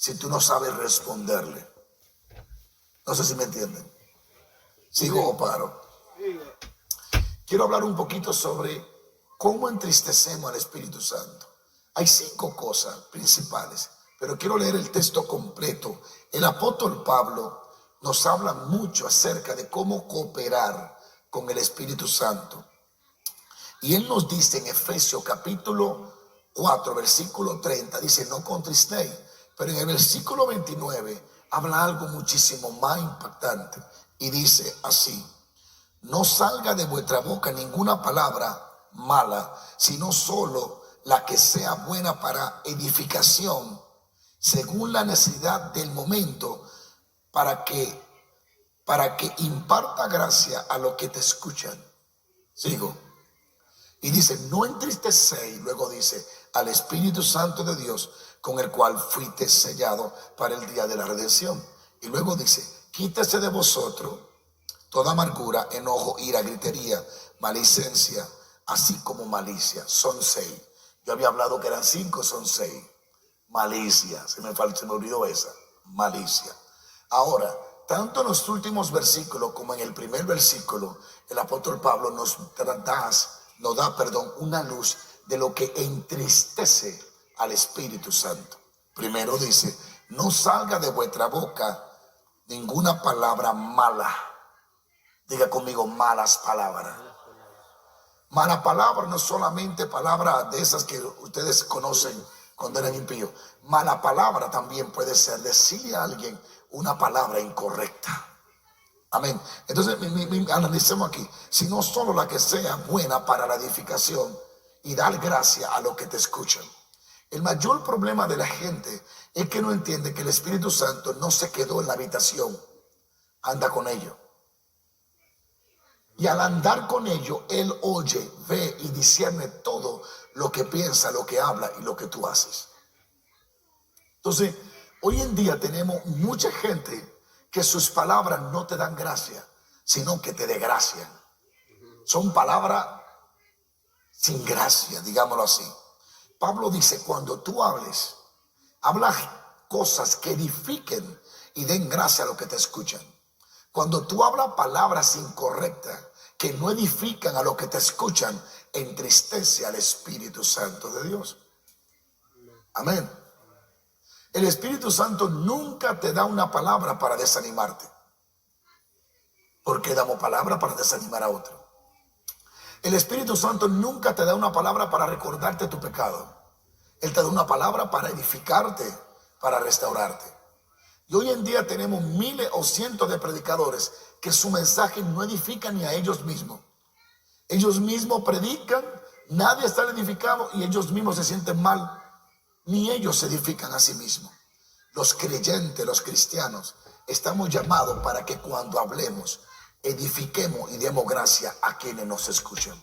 si tú no sabes responderle. No sé si me entienden. ¿Sigo o paro? Quiero hablar un poquito sobre cómo entristecemos al Espíritu Santo. Hay 5 cosas principales, pero quiero leer el texto completo. El apóstol Pablo nos habla mucho acerca de cómo cooperar con el Espíritu Santo. Y él nos dice en Efesios capítulo 4, versículo 30, dice, no contristéis. Pero en el versículo 29 habla algo muchísimo más impactante. Y dice así, no salga de vuestra boca ninguna palabra mala, sino solo la que sea buena para edificación, según la necesidad del momento, para que imparta gracia a los que te escuchan. Sigo. Y dice, no entristecéis, luego dice, al Espíritu Santo de Dios, con el cual fuiste sellado para el día de la redención. Y luego dice, quítese de vosotros toda amargura, enojo, ira, gritería, maledicencia, así como malicia. Son 6. Yo había hablado que eran 5, son 6. Malicia, se me olvidó esa, malicia. Ahora, tanto en los últimos versículos como en el primer versículo, el apóstol Pablo nos da una luz de lo que entristece al Espíritu Santo. Primero dice, no salga de vuestra boca ninguna palabra mala. Diga conmigo, malas palabras. Mala palabra no solamente palabras de esas que ustedes conocen cuando eran impíos. Mala palabra también puede ser decirle a alguien una palabra incorrecta. Amén. Entonces analicemos aquí, si no solo la que sea buena para la edificación y dar gracia a los que te escuchan. El mayor problema de la gente es que no entiende que el Espíritu Santo no se quedó en la habitación, anda con ellos. Y al andar con ellos, Él oye, ve y discierne todo lo que piensa, lo que habla y lo que tú haces. Entonces, hoy en día tenemos mucha gente que sus palabras no te dan gracia, sino que te desgracian. Son palabras sin gracia, digámoslo así. Pablo dice, cuando tú hables, habla cosas que edifiquen y den gracia a los que te escuchan. Cuando tú hablas palabras incorrectas que no edifican a los que te escuchan, entristece al Espíritu Santo de Dios. Amén. El Espíritu Santo nunca te da una palabra para desanimarte, porque damos palabra para desanimar a otro. El Espíritu Santo nunca te da una palabra para recordarte tu pecado. Él te da una palabra para edificarte, para restaurarte. Y hoy en día tenemos miles o cientos de predicadores que su mensaje no edifica ni a ellos mismos. Ellos mismos predican, nadie está edificado y ellos mismos se sienten mal. Ni ellos se edifican a sí mismos. Los creyentes, los cristianos, estamos llamados para que cuando hablemos, edifiquemos y demos gracia a quienes nos escuchan.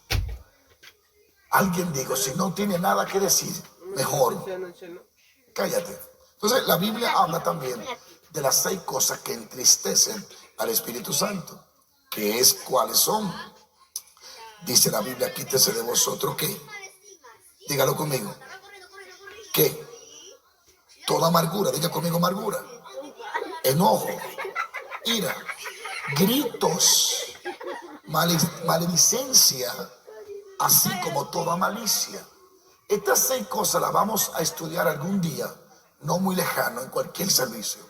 Alguien dijo, si no tiene nada que decir, mejor cállate. Entonces la Biblia habla también de las 6 cosas que entristecen al Espíritu Santo, que es cuáles son. Dice la Biblia, quítese de vosotros ¿qué? Dígalo conmigo. ¿Qué? Toda amargura, diga conmigo amargura, enojo, ira, gritos, maledicencia, así como toda malicia. Estas 6 cosas las vamos a estudiar algún día, no muy lejano, en cualquier servicio,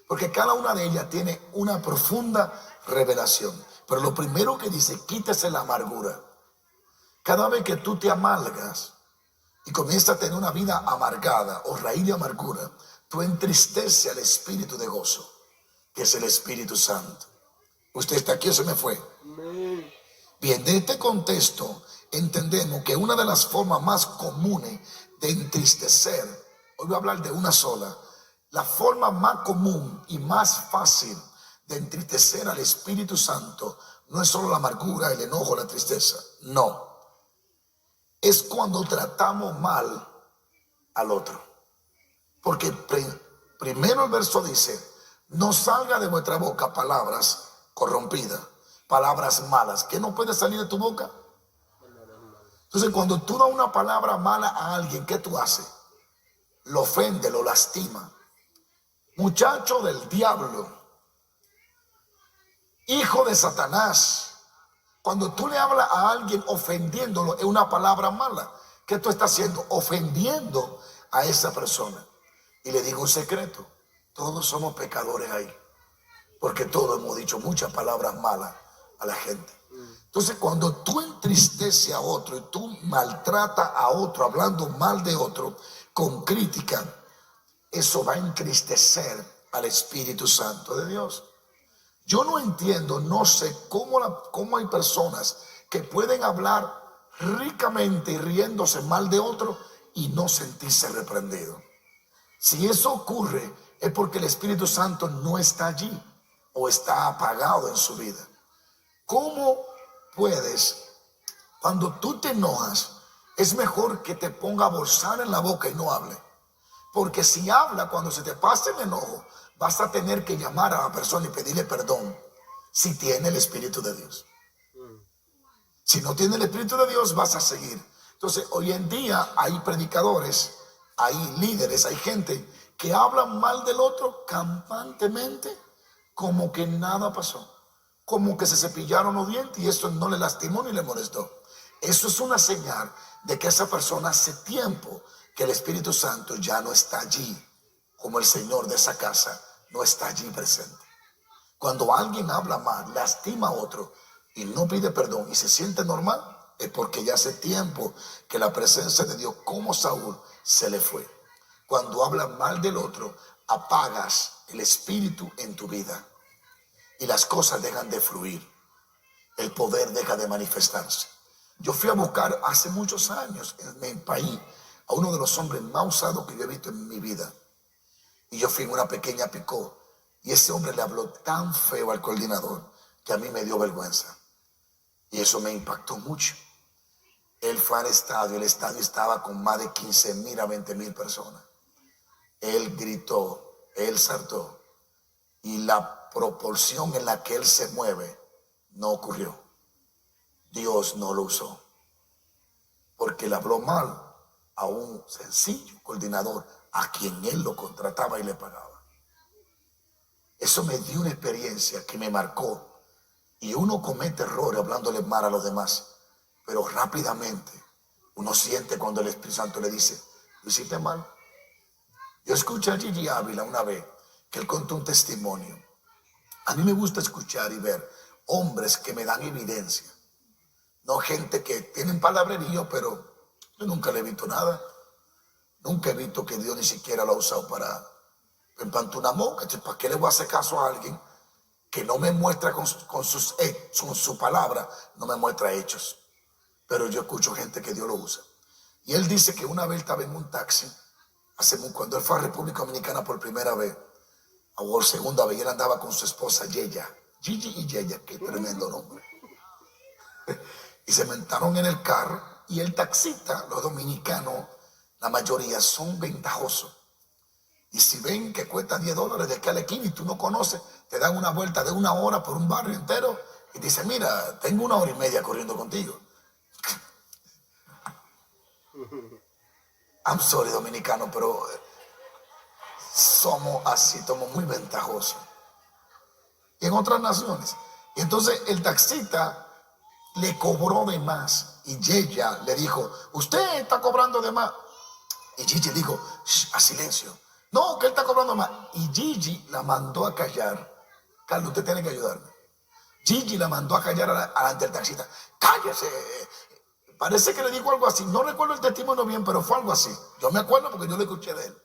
porque cada una de ellas tiene una profunda revelación. Pero lo primero que dice, quítese la amargura. Cada vez que tú te amargas y comienzas a tener una vida amargada o raíz de amargura, tú entristeces al espíritu de gozo, que es el Espíritu Santo. ¿Usted está aquí o se me fue? Bien, de este contexto entendemos que una de las formas más comunes de entristecer, hoy voy a hablar de una sola, la forma más común y más fácil de entristecer al Espíritu Santo no es solo la amargura, el enojo, la tristeza, no. Es cuando tratamos mal al otro. Porque primero el verso dice, no salga de vuestra boca palabras corrompidas, palabras malas. ¿Qué no puede salir de tu boca? Entonces cuando tú das una palabra mala a alguien, ¿qué tú haces? Lo ofende, lo lastima. muchacho del diablo, hijo de Satanás. Cuando tú le hablas a alguien ofendiéndolo, es una palabra mala. ¿Qué tú estás haciendo? Ofendiendo a esa persona. Y le digo un secreto: todos somos pecadores ahí, porque todos hemos dicho muchas palabras malas a la gente. Entonces, cuando tú entristeces a otro y tú maltratas a otro hablando mal de otro con crítica, eso va a entristecer al Espíritu Santo de Dios. Yo no entiendo, no sé cómo hay personas que pueden hablar ricamente y riéndose mal de otro y no sentirse reprendido. Si eso ocurre, es porque el Espíritu Santo no está allí o está apagado en su vida. ¿Cómo puedes, cuando tú te enojas, es mejor que te ponga bolsar en la boca y no hable? Porque si habla, cuando se te pase el enojo, vas a tener que llamar a la persona y pedirle perdón si tiene el Espíritu de Dios. Si no tiene el Espíritu de Dios, vas a seguir. Entonces, hoy en día hay predicadores, hay líderes, hay gente que hablan mal del otro campantemente, como que nada pasó, como que se cepillaron los dientes y eso no le lastimó ni le molestó. Eso es una señal de que esa persona hace tiempo que el Espíritu Santo ya no está allí, como el Señor de esa casa no está allí presente. Cuando alguien habla mal, lastima a otro y no pide perdón y se siente normal, es porque ya hace tiempo que la presencia de Dios, como Saúl, se le fue. Cuando hablas mal del otro, apagas el Espíritu en tu vida y las cosas dejan de fluir. El poder deja de manifestarse. Yo fui a buscar hace muchos años en mi país a uno de los hombres más usados que yo he visto en mi vida. Y yo fui en una pequeña picó y ese hombre le habló tan feo al coordinador que a mí me dio vergüenza. Y eso me impactó mucho. Él fue al estadio, el estadio estaba con más de 15,000 a 20,000 personas. Él gritó, él saltó y la proporción en la que él se mueve no ocurrió. Dios no lo usó porque le habló mal a un sencillo coordinador a quien él lo contrataba y le pagaba. Eso me dio una experiencia que me marcó. Y uno comete errores hablándole mal a los demás, pero rápidamente uno siente cuando el Espíritu Santo le dice: lo hiciste mal. Yo escuché a Gigi Ávila una vez que él contó un testimonio. A mí me gusta escuchar y ver hombres que me dan evidencia, no gente que tienen palabrerío, pero yo nunca le he visto nada. Nunca he visto que Dios ni siquiera lo ha usado para empantunamón. ¿Para qué le voy a hacer caso a alguien que no me muestra con su palabra, no me muestra hechos? Pero yo escucho gente que Dios lo usa. Y él dice que una vez estaba en un taxi, cuando él fue a República Dominicana por primera vez, o por segunda vez, y él andaba con su esposa Yeya, Gigi y Yeya, qué tremendo nombre. Y se montaron en el carro, y el taxista, los dominicanos, la mayoría son ventajosos. Y si ven que cuesta $10 de aquí a la esquina y tú no conoces, te dan una vuelta de 1 hora por un barrio entero y dicen: mira, tengo 1 hora y media corriendo contigo. I'm sorry, dominicano, pero somos así, somos muy ventajosos. Y en otras naciones. Y entonces el taxista le cobró de más y ella le dijo: usted está cobrando de más. Y Gigi dijo: a silencio. No, que él está cobrando más. Y Gigi la mandó a callar. Carlos, usted tiene que ayudarme. Gigi la mandó a callar alante del taxista. Cállese. Parece que le dijo algo así. No recuerdo el testimonio bien, pero fue algo así. Yo me acuerdo porque yo lo escuché de él.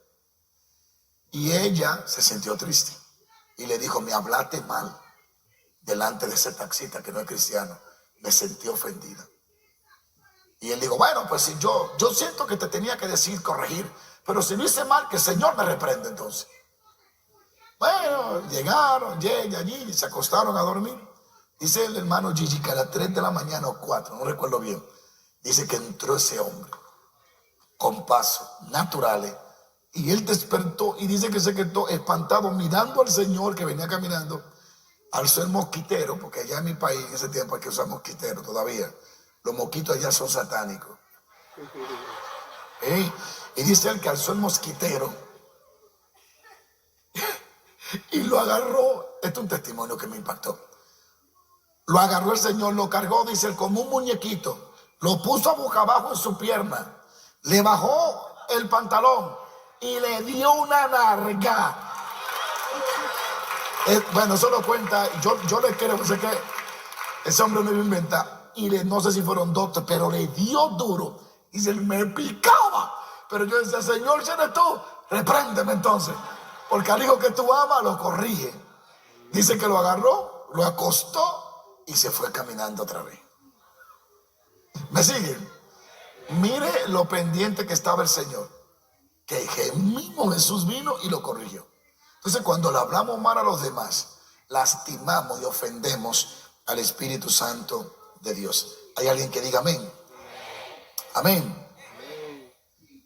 Y ella se sintió triste. Y le dijo: me hablaste mal delante de ese taxista que no es cristiano. Me sentí ofendida. Y él dijo: bueno, pues si yo siento que te tenía que decir, corregir, pero si lo hice mal, que el Señor me reprende entonces. Bueno, llegaron, llegué allí y se acostaron a dormir. Dice el hermano Gigi que a las 3 de la mañana o 4, no recuerdo bien, dice que entró ese hombre con pasos naturales y él despertó y dice que se quedó espantado mirando al Señor que venía caminando. Alzó el mosquitero, porque allá en mi país en ese tiempo hay que usar mosquitero todavía. Los mosquitos allá son satánicos. Y dice él que alzó el mosquitero Y lo agarró. Este es un testimonio que me impactó. Lo agarró el Señor, lo cargó, dice, como un muñequito. Lo puso a boca abajo en su pierna. Le bajó el pantalón y le dio una narga. Bueno, eso lo cuenta. Yo le creo, sé que ese hombre no iba a inventar. Y no sé si fueron dos, pero le dio duro. Y se me picaba. Pero yo decía, Señor, si eres tú, repréndeme entonces. Porque al hijo que tú amas lo corrige. Dice que lo agarró, lo acostó y se fue caminando otra vez. ¿Me siguen? Mire lo pendiente que estaba el Señor. Que el mismo Jesús vino y lo corrigió. Entonces, cuando le hablamos mal a los demás, lastimamos y ofendemos al Espíritu Santo de Dios. ¿Hay alguien que diga amén? Amén.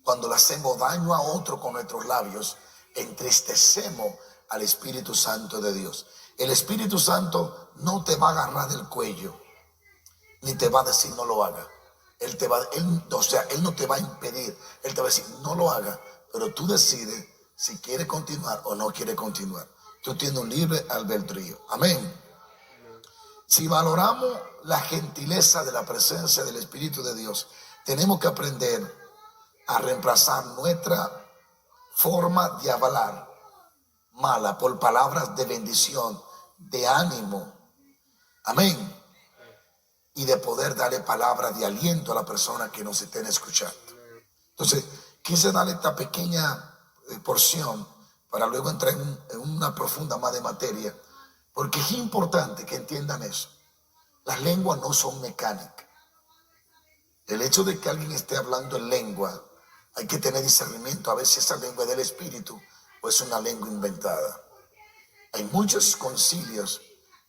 Cuando le hacemos daño a otro con nuestros labios, entristecemos al Espíritu Santo de Dios. El Espíritu Santo no te va a agarrar del cuello, ni te va a decir no lo haga. Él no te va a impedir. Él te va a decir no lo haga, pero tú decides si quiere continuar o no quiere continuar. Tú tienes un libre albedrío. Amén. Si valoramos la gentileza de la presencia del Espíritu de Dios, tenemos que aprender a reemplazar nuestra forma de hablar mala por palabras de bendición, de ánimo. Amén. Y de poder darle palabras de aliento a la persona que nos estén escuchando. Entonces, quise darle esta pequeña porción para luego entrar en una profunda más de materia, porque es importante que entiendan eso. Las lenguas no son mecánicas. El hecho de que alguien esté hablando en lengua, hay que tener discernimiento a ver si esa lengua es del Espíritu o es una lengua inventada. Hay muchos concilios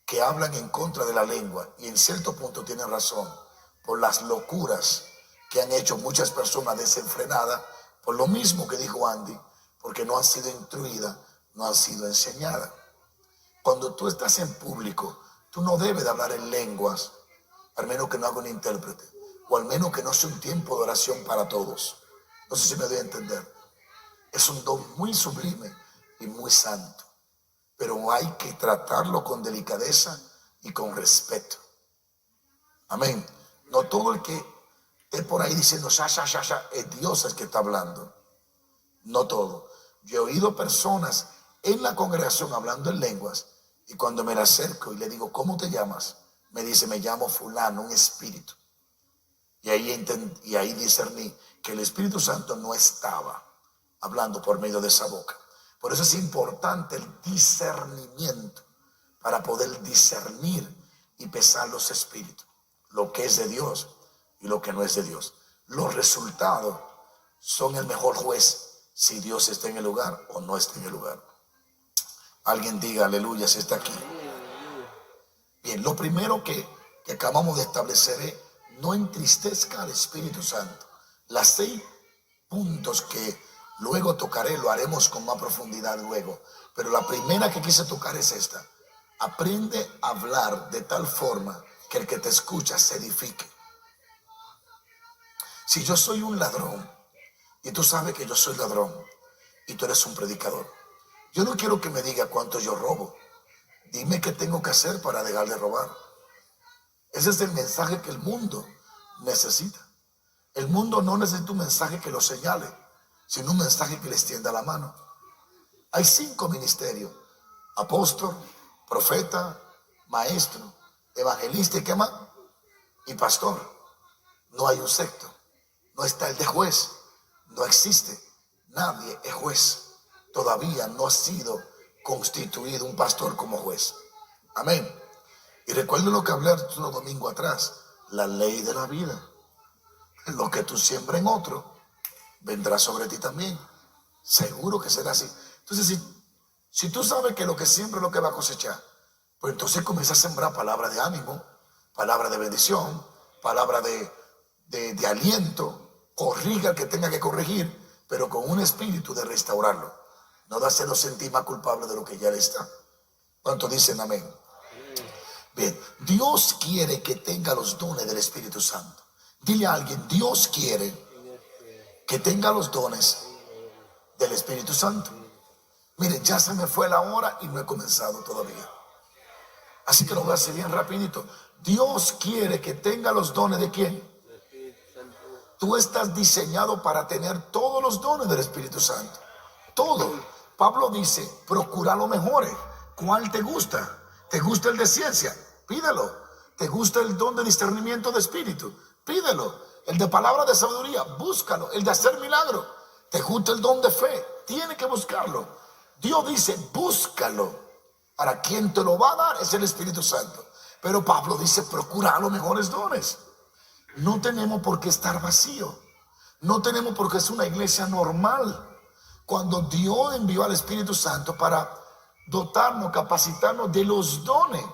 que hablan en contra de la lengua y en cierto punto tienen razón por las locuras que han hecho muchas personas desenfrenadas, por lo mismo que dijo Andy, porque no han sido instruidas, no han sido enseñadas. Cuando tú estás en público, tú no debes de hablar en lenguas, al menos que no haga un intérprete, o al menos que no sea un tiempo de oración para todos. No sé si me doy a entender. Es un don muy sublime y muy santo, pero hay que tratarlo con delicadeza y con respeto. Amén. No todo el que esté por ahí diciendo ya, es Dios el que está hablando. No todo. Yo he oído personas en la congregación hablando en lenguas y cuando me le acerco y le digo, ¿cómo te llamas? Me dice, me llamo fulano, un espíritu. Y ahí discerní que el Espíritu Santo no estaba hablando por medio de esa boca. Por eso es importante el discernimiento para poder discernir y pesar los espíritus, lo que es de Dios y lo que no es de Dios. Los resultados son el mejor juez si Dios está en el lugar o no está en el lugar. Alguien diga aleluya si está aquí. Bien, lo primero que acabamos de establecer es no entristezca al Espíritu Santo. Las 6 puntos que luego tocaré, lo haremos con más profundidad luego. Pero la primera que quise tocar es esta. Aprende a hablar de tal forma que el que te escucha se edifique. Si yo soy un ladrón y tú sabes que yo soy ladrón y tú eres un predicador, yo no quiero que me diga cuánto yo robo. Dime qué tengo que hacer para dejar de robar. Ese es el mensaje que el mundo necesita. El mundo no necesita un mensaje que lo señale, sino un mensaje que le extienda la mano. Hay 5 ministerios: apóstol, profeta, maestro, evangelista y ¿qué más? Y pastor. No hay un sexto. No está el de juez. No existe. Nadie es juez. Todavía no ha sido constituido un pastor como juez. Amén. Y recuerden lo que hablé unos domingos atrás. La ley de la vida. Lo que tú siembras en otro vendrá sobre ti también. Seguro que será así. Entonces, si tú sabes que lo que siembra es lo que va a cosechar, pues entonces comienza a sembrar palabras de ánimo, palabras de bendición, palabras de aliento. Corrija al que tenga que corregir, pero con un espíritu de restaurarlo, no de hacerlo sentir más culpable de lo que ya le está. ¿Cuántos dicen amén? Bien, Dios quiere que tenga los dones del Espíritu Santo. Dile a alguien, Dios quiere que tenga los dones del Espíritu Santo. Mire, ya se me fue la hora y no he comenzado todavía. Así que lo voy a hacer bien rapidito. Dios quiere que tenga los dones de ¿quién? Tú estás diseñado para tener todos los dones del Espíritu Santo. Todo. Pablo dice, procura lo mejor. ¿Cuál te gusta? ¿Te gusta el de ciencia? Pídelo. ¿Te gusta el don de discernimiento de espíritu? Pídelo. El de palabra de sabiduría, búscalo. El de hacer milagro. ¿Te gusta el don de fe? Tiene que buscarlo. Dios dice, búscalo. Para quien te lo va a dar es el Espíritu Santo. Pero Pablo dice, procura los mejores dones. No tenemos por qué estar vacío. No tenemos por qué ser una iglesia normal. Cuando Dios envió al Espíritu Santo para dotarnos, capacitarnos de los dones.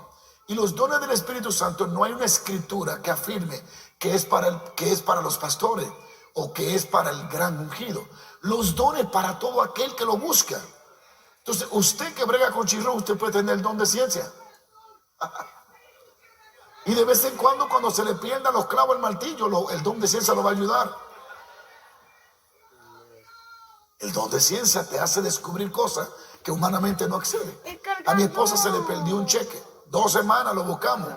Y los dones del Espíritu Santo, no hay una escritura que afirme que es para los pastores o que es para el gran ungido. Los dones para todo aquel que lo busca. Entonces, usted que brega con chirrón, usted puede tener el don de ciencia. Y de vez en cuando se le pierdan los clavos al martillo, el don de ciencia lo va a ayudar. El don de ciencia te hace descubrir cosas que humanamente no accede. A mi esposa se le perdió un cheque. 2 semanas lo buscamos.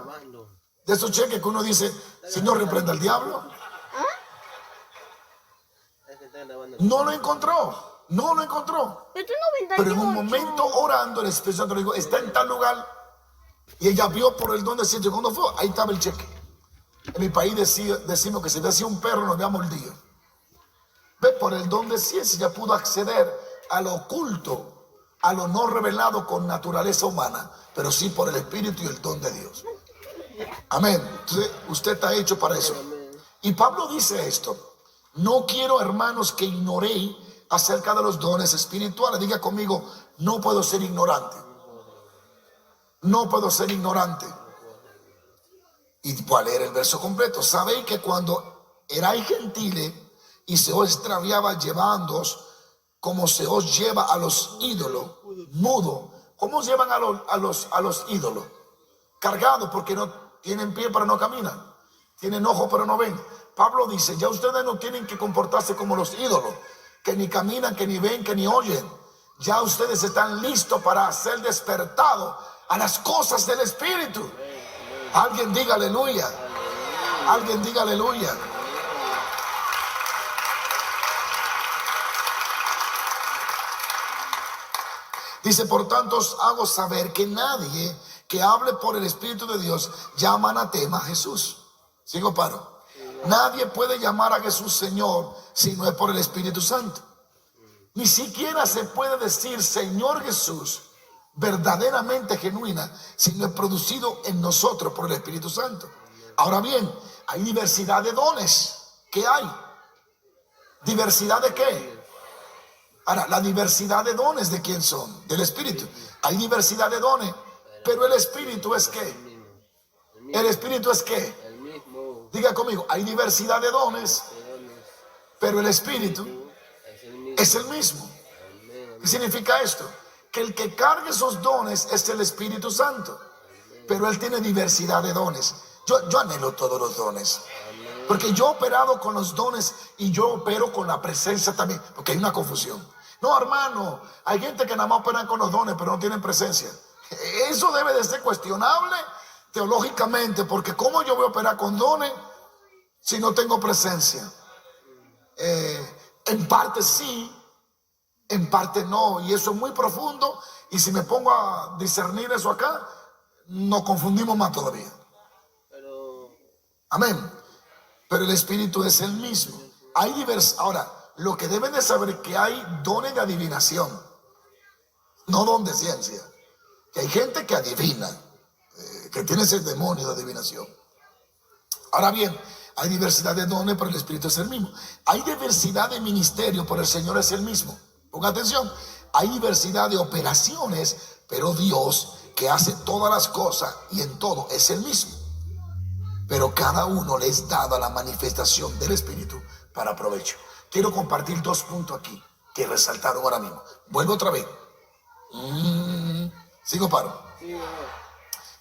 De esos cheques que uno dice, Señor, reprenda al diablo. No lo encontró. No lo encontró. Pero en un momento orando, el Espíritu Santo le dijo, está en tal lugar. Y ella vio por el don de ciencia. Cuando fue, ahí estaba el cheque. En mi país decimos que si decía un perro nos había mordido. Ve, por el don de ciencia ya pudo acceder a lo oculto, a lo no revelado con naturaleza humana, pero sí por el Espíritu y el don de Dios. Amén. Entonces, usted está hecho para eso. Y Pablo dice esto: no quiero, hermanos, que ignoréis acerca de los dones espirituales. Diga conmigo, no puedo ser ignorante. No puedo ser ignorante. Y voy a leer el verso completo. Sabéis que cuando erais gentiles y se os extraviaba llevándoos como se os lleva a los ídolos, mudo. ¿Cómo os llevan a los ídolos? Cargados, porque no tienen pie pero no caminan, tienen ojos pero no ven. Pablo dice, ya ustedes no tienen que comportarse como los ídolos, que ni caminan, que ni ven, que ni oyen. Ya ustedes están listos para ser despertados a las cosas del Espíritu. Alguien diga aleluya. Alguien diga aleluya. Dice, por tanto os hago saber que nadie que hable por el Espíritu de Dios llama anatema a Jesús. ¿Sigo paro? Nadie puede llamar a Jesús Señor si no es por el Espíritu Santo. Ni siquiera se puede decir Señor Jesús verdaderamente genuina si no es producido en nosotros por el Espíritu Santo. Ahora bien, hay diversidad de dones. ¿Qué hay? ¿Diversidad de qué? Ahora, la diversidad de dones, ¿de quién son? Del Espíritu. Hay diversidad de dones, pero el Espíritu es ¿qué? ¿El Espíritu es qué? Diga conmigo, hay diversidad de dones, pero el Espíritu es el mismo. ¿Qué significa esto? Que el que carga esos dones es el Espíritu Santo, pero Él tiene diversidad de dones. Yo anhelo todos los dones, porque yo he operado con los dones y yo opero con la presencia también, porque hay una confusión. No, hermano, hay gente que nada más operan con los dones, pero no tienen presencia. Eso debe de ser cuestionable teológicamente, porque ¿cómo yo voy a operar con dones si no tengo presencia? En parte sí, en parte no, y eso es muy profundo, y si me pongo a discernir eso acá, nos confundimos más todavía. Amén. Pero el Espíritu es el mismo. Hay diversidad. Ahora, lo que deben de saber es que hay dones de adivinación, no don de ciencia. Que hay gente que adivina, que tiene ese demonio de adivinación. Ahora bien, hay diversidad de dones, pero el Espíritu es el mismo. Hay diversidad de ministerio, pero el Señor es el mismo. Ponga atención. Hay diversidad de operaciones, pero Dios, que hace todas las cosas y en todo, es el mismo. Pero cada uno le es dada la manifestación del Espíritu para provecho. Quiero compartir 2 puntos aquí que resaltaron ahora mismo. Vuelvo otra vez. ¿Sigo paro?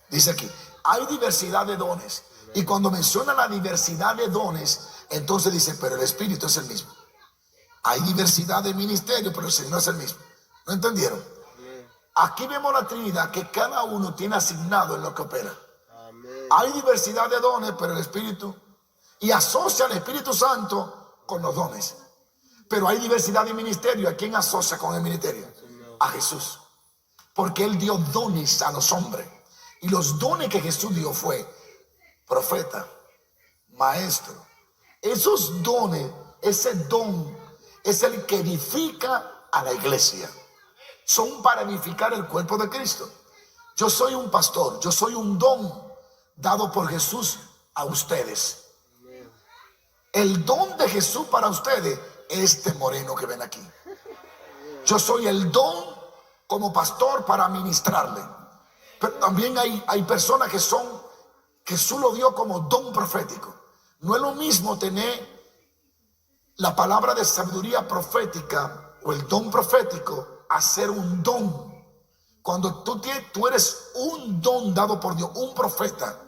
Dice aquí, hay diversidad de dones. Y cuando menciona la diversidad de dones, entonces dice, pero el Espíritu es el mismo. Hay diversidad de ministerio, pero el Señor es el mismo. ¿No entendieron? Aquí vemos la Trinidad, que cada uno tiene asignado en lo que opera. Hay diversidad de dones, pero el Espíritu, y asocia al Espíritu Santo con los dones. Pero hay diversidad de ministerio. ¿A quién asocia con el ministerio? A Jesús. Porque Él dio dones a los hombres. Y los dones que Jesús dio fue profeta, maestro. Esos dones, ese don es el que edifica a la iglesia. Son para edificar el cuerpo de Cristo. Yo soy un pastor, yo soy un don dado por Jesús a ustedes. El don de Jesús para ustedes es este moreno que ven aquí. Yo soy el don como pastor para ministrarle. Pero también hay personas que son, Jesús lo dio como don profético. No es lo mismo tener la palabra de sabiduría profética o el don profético a ser un don. Cuando tú eres un don dado por Dios, un profeta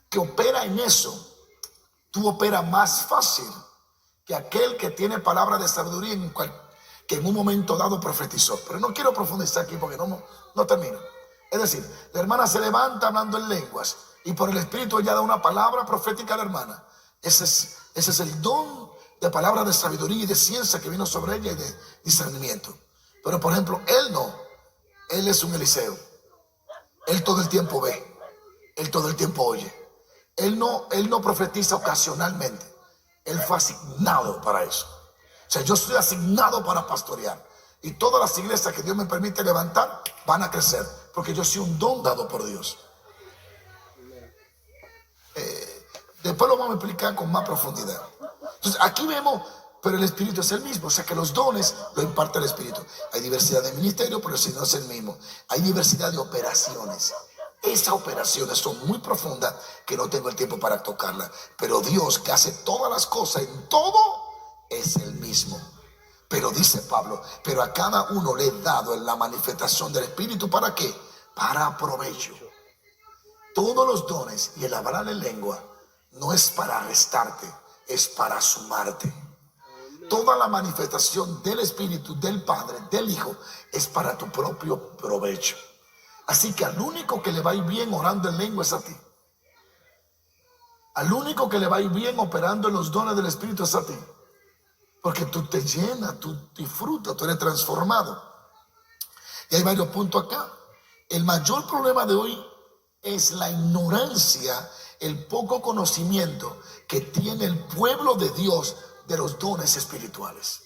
que opera en eso, tú operas más fácil que aquel que tiene palabra de sabiduría que en un momento dado profetizó. Pero no quiero profundizar aquí porque no termino. Es decir, la hermana se levanta hablando en lenguas y por el Espíritu ella da una palabra profética a la hermana. Ese es el don de palabra de sabiduría y de ciencia que vino sobre ella y de discernimiento. Pero por ejemplo, él no. Él es un Eliseo. Él todo el tiempo ve. Él todo el tiempo oye. Él no profetiza ocasionalmente. Él fue asignado para eso. O sea, yo soy asignado para pastorear. Y todas las iglesias que Dios me permite levantar van a crecer. Porque yo soy un don dado por Dios. Después lo vamos a explicar con más profundidad. Entonces aquí vemos, pero el Espíritu es el mismo. O sea que los dones lo imparte el Espíritu. Hay diversidad de ministerios, pero si no es el mismo. Hay diversidad de operaciones. Esas operaciones son muy profundas que no tengo el tiempo para tocarlas. Pero Dios, que hace todas las cosas en todo, es el mismo. Pero dice Pablo, pero a cada uno le he dado en la manifestación del Espíritu. ¿Para qué? Para provecho. Todos los dones y el hablar en lengua no es para restarte, es para sumarte. Toda la manifestación del Espíritu, del Padre, del Hijo, es para tu propio provecho. Así que al único que le va a ir bien orando en lengua es a ti. Al único que le va a ir bien operando en los dones del Espíritu es a ti. Porque tú te llenas, tú disfrutas, tú eres transformado. Y hay varios puntos acá. El mayor problema de hoy es la ignorancia, el poco conocimiento que tiene el pueblo de Dios de los dones espirituales.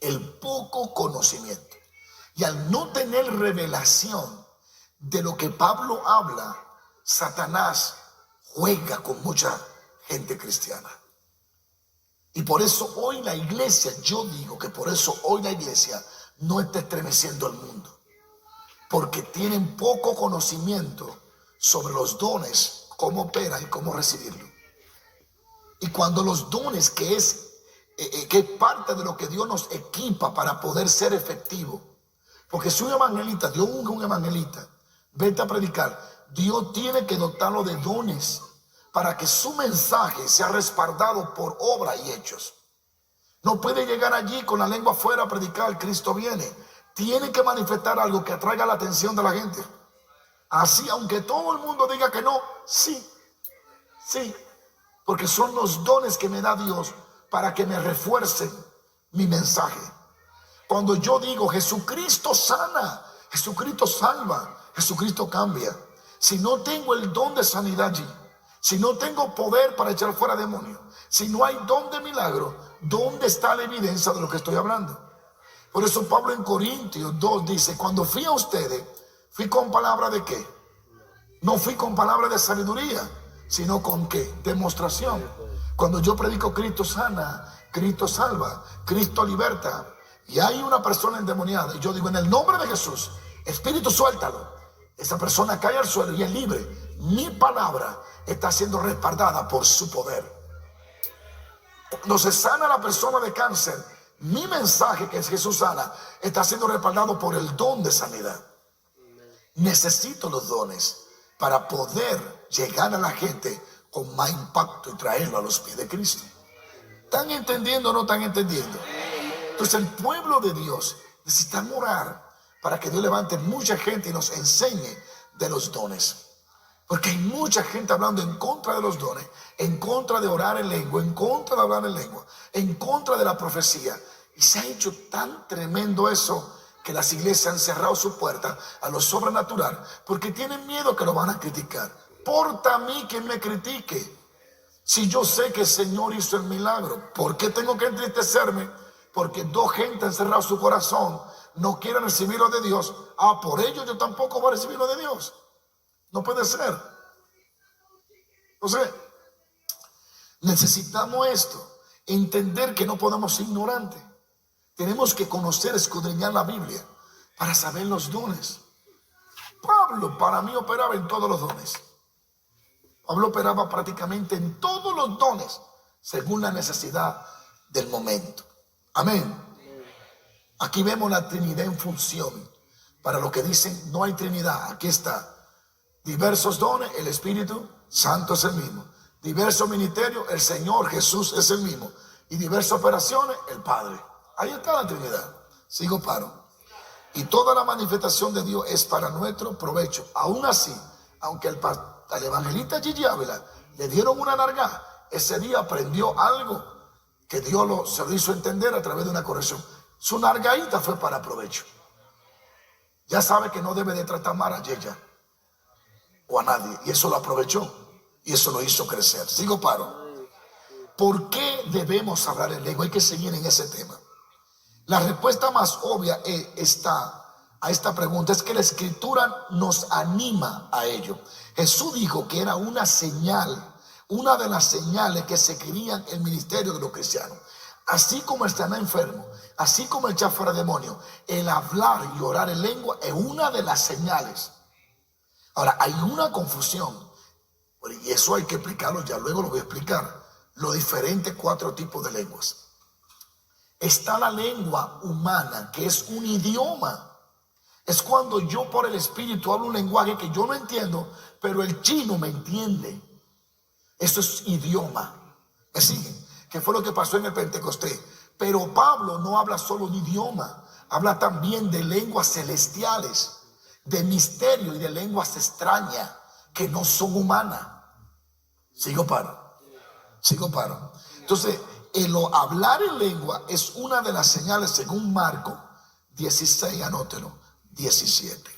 El poco conocimiento. Y al no tener revelación de lo que Pablo habla, Satanás juega con mucha gente cristiana. Y por eso hoy la iglesia, yo digo que por eso hoy la iglesia no está estremeciendo al mundo. Porque tienen poco conocimiento sobre los dones, cómo operan y cómo recibirlo. Y cuando los dones, que es parte de lo que Dios nos equipa para poder ser efectivo. Porque si un evangelista, Dios unge un evangelista, vete a predicar, Dios tiene que dotarlo de dones para que su mensaje sea respaldado por obra y hechos. No puede llegar allí con la lengua afuera a predicar, Cristo viene. Tiene que manifestar algo que atraiga la atención de la gente. Así, aunque todo el mundo diga que no, sí, porque son los dones que me da Dios para que me refuercen mi mensaje. Cuando yo digo Jesucristo sana, Jesucristo salva, Jesucristo cambia. Si no tengo el don de sanidad allí, si no tengo poder para echar fuera demonios, si no hay don de milagro, ¿dónde está la evidencia de lo que estoy hablando? Por eso Pablo en Corintios 2 dice, cuando fui a ustedes, fui con palabra de qué. No fui con palabra de sabiduría, sino con qué, demostración. Cuando yo predico Cristo sana, Cristo salva, Cristo liberta, y hay una persona endemoniada, y yo digo en el nombre de Jesús, Espíritu suéltalo, esa persona cae al suelo y es libre. Mi palabra está siendo respaldada por su poder. Cuando se sana la persona de cáncer, mi mensaje, que es Jesús sana, está siendo respaldado por el don de sanidad. Necesito los dones para poder llegar a la gente con más impacto y traerlo a los pies de Cristo. ¿Están entendiendo o no están entendiendo? Entonces el pueblo de Dios necesita orar para que Dios levante mucha gente y nos enseñe de los dones. Porque hay mucha gente hablando en contra de los dones, en contra de orar en lengua, en contra de hablar en lengua, en contra de la profecía. Y se ha hecho tan tremendo eso que las iglesias han cerrado su puerta a lo sobrenatural porque tienen miedo que lo van a criticar. Porta a mí quien me critique. Si yo sé que el Señor hizo el milagro, ¿por qué tengo que entristecerme? Porque dos gente han cerrado su corazón, no quieren recibir lo de Dios. Por ello yo tampoco voy a recibir lo de Dios. No puede ser. Entonces, necesitamos esto, entender que no podemos ser ignorantes. Tenemos que conocer, escudriñar la Biblia para saber los dones. Pablo para mí operaba en todos los dones. Pablo operaba prácticamente en todos los dones según la necesidad del momento. Amén. Aquí vemos la Trinidad en función. Para los que dicen no hay Trinidad, aquí está. Diversos dones, el Espíritu Santo es el mismo. Diversos ministerios, el Señor Jesús es el mismo. Y diversas operaciones, el Padre. Ahí está la Trinidad. Sigo paro. Y toda la manifestación de Dios es para nuestro provecho. Aún así, aunque al evangelista Gigi Ávila le dieron una larga, ese día aprendió algo que Dios se lo hizo entender a través de una corrección. Su largadita fue para provecho. Ya sabe que no debe de tratar mal a ella o a nadie, y eso lo aprovechó y eso lo hizo crecer. Sigo paro. ¿Por qué debemos hablar en lengua? Hay que seguir en ese tema. La respuesta más obvia a esta pregunta es que la Escritura nos anima a ello. Jesús dijo que era una señal, una de las señales que se querían en el ministerio de los cristianos. Así como el sanar enfermo, así como el echar fuera demonios, el hablar y orar en lengua es una de las señales. Ahora, hay una confusión, y eso hay que explicarlo, ya luego lo voy a explicar, los diferentes 4 tipos de lenguas. Está la lengua humana, que es un idioma. Es cuando yo por el Espíritu hablo un lenguaje que yo no entiendo, pero el chino me entiende. Eso es idioma. ¿Me siguen? ¿Qué fue lo que pasó en el Pentecostés? Pero Pablo no habla solo de idioma, habla también de lenguas celestiales, de misterio y de lenguas extrañas que no son humanas. Sigo paro. Entonces, hablar en lengua es una de las señales según Marcos 16, anótelo, 17.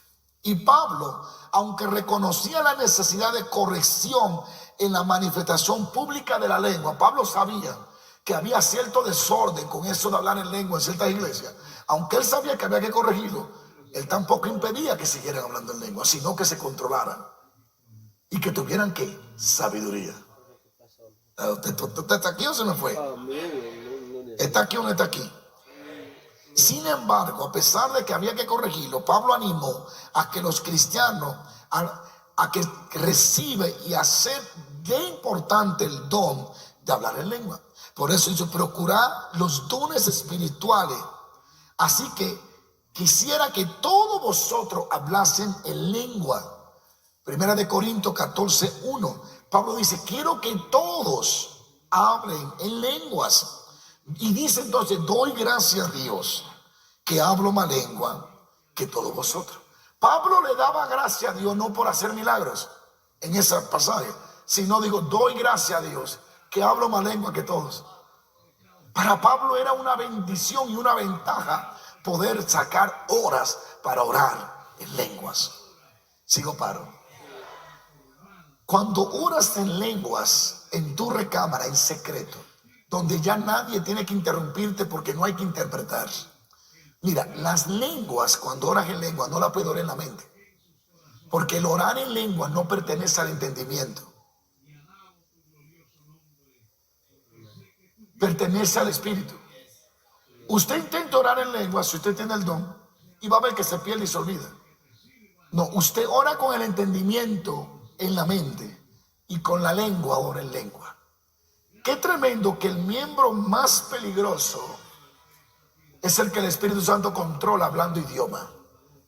Y Pablo, aunque reconocía la necesidad de corrección en la manifestación pública de la lengua, Pablo sabía que había cierto desorden con eso de hablar en lengua en ciertas iglesias. Aunque él sabía que había que corregirlo, él tampoco impedía que siguieran hablando en lengua, sino que se controlaran y que tuvieran ¿qué? Sabiduría. ¿Usted está aquí o se me fue? ¿Está aquí o no está aquí? Sin embargo, a pesar de que había que corregirlo, Pablo animó a que los cristianos a que recibe y hacer de importante el don de hablar en lengua. Por eso hizo procurar los dones espirituales. Así que quisiera que todos vosotros hablasen en lengua. 1 Corintios 14:1. Pablo dice, quiero que todos hablen en lenguas. Y dice entonces, doy gracias a Dios que hablo más lengua que todos vosotros. Pablo le daba gracias a Dios no por hacer milagros en ese pasaje, sino digo, doy gracias a Dios que hablo más lengua que todos. Para Pablo era una bendición y una ventaja poder sacar horas para orar en lenguas. Sigo paro. Cuando oras en lenguas en tu recámara en secreto, donde ya nadie tiene que interrumpirte porque no hay que interpretar. Mira, las lenguas, cuando oras en lengua, no la puedes orar en la mente. Porque el orar en lengua no pertenece al entendimiento. Pertenece al Espíritu. Usted intenta orar en lengua si usted tiene el don y va a ver que se pierde y se olvida. No, usted ora con el entendimiento en la mente y con la lengua ora en lengua. Qué tremendo que el miembro más peligroso es el que el Espíritu Santo controla hablando idioma.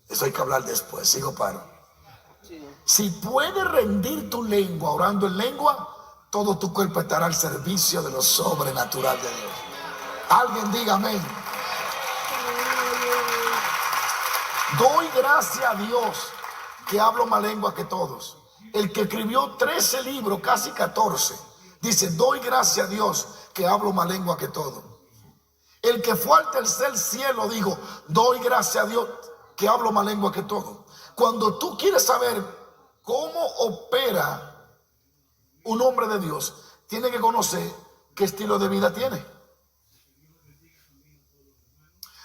Eso hay que hablar después. Sigo paro. Si puedes rendir tu lengua orando en lengua, todo tu cuerpo estará al servicio de lo sobrenatural de Dios. Alguien diga amén. Doy gracias a Dios que hablo más lengua que todos. El que escribió 13 libros, casi 14, dice, doy gracias a Dios que hablo más lengua que todos. El que fue al tercer cielo dijo, doy gracias a Dios que hablo más lengua que todos. Cuando tú quieres saber cómo opera un hombre de Dios, tiene que conocer qué estilo de vida tiene.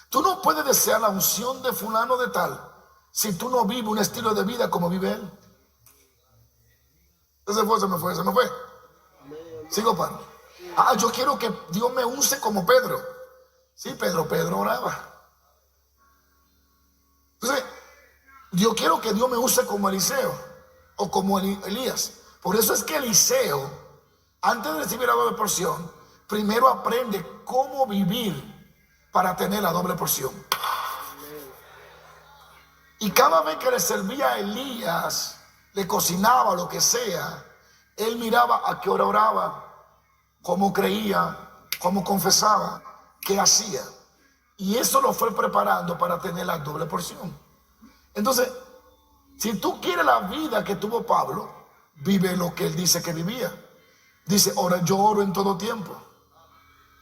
Tú no puedes desear la unción de fulano de tal si tú no vives un estilo de vida como vive él. Se me fue. Sigo para. Yo quiero que Dios me use como Pedro. Sí, Pedro oraba. Entonces, yo quiero que Dios me use como Eliseo o como Elías. Por eso es que Eliseo, antes de recibir la doble porción, primero aprende cómo vivir para tener la doble porción. Y cada vez que le servía a Elías, le cocinaba lo que sea, él miraba a qué hora oraba, cómo creía, cómo confesaba, qué hacía. Y eso lo fue preparando para tener la doble porción. Entonces, si tú quieres la vida que tuvo Pablo, vive lo que él dice que vivía. Dice, ahora yo oro en todo tiempo.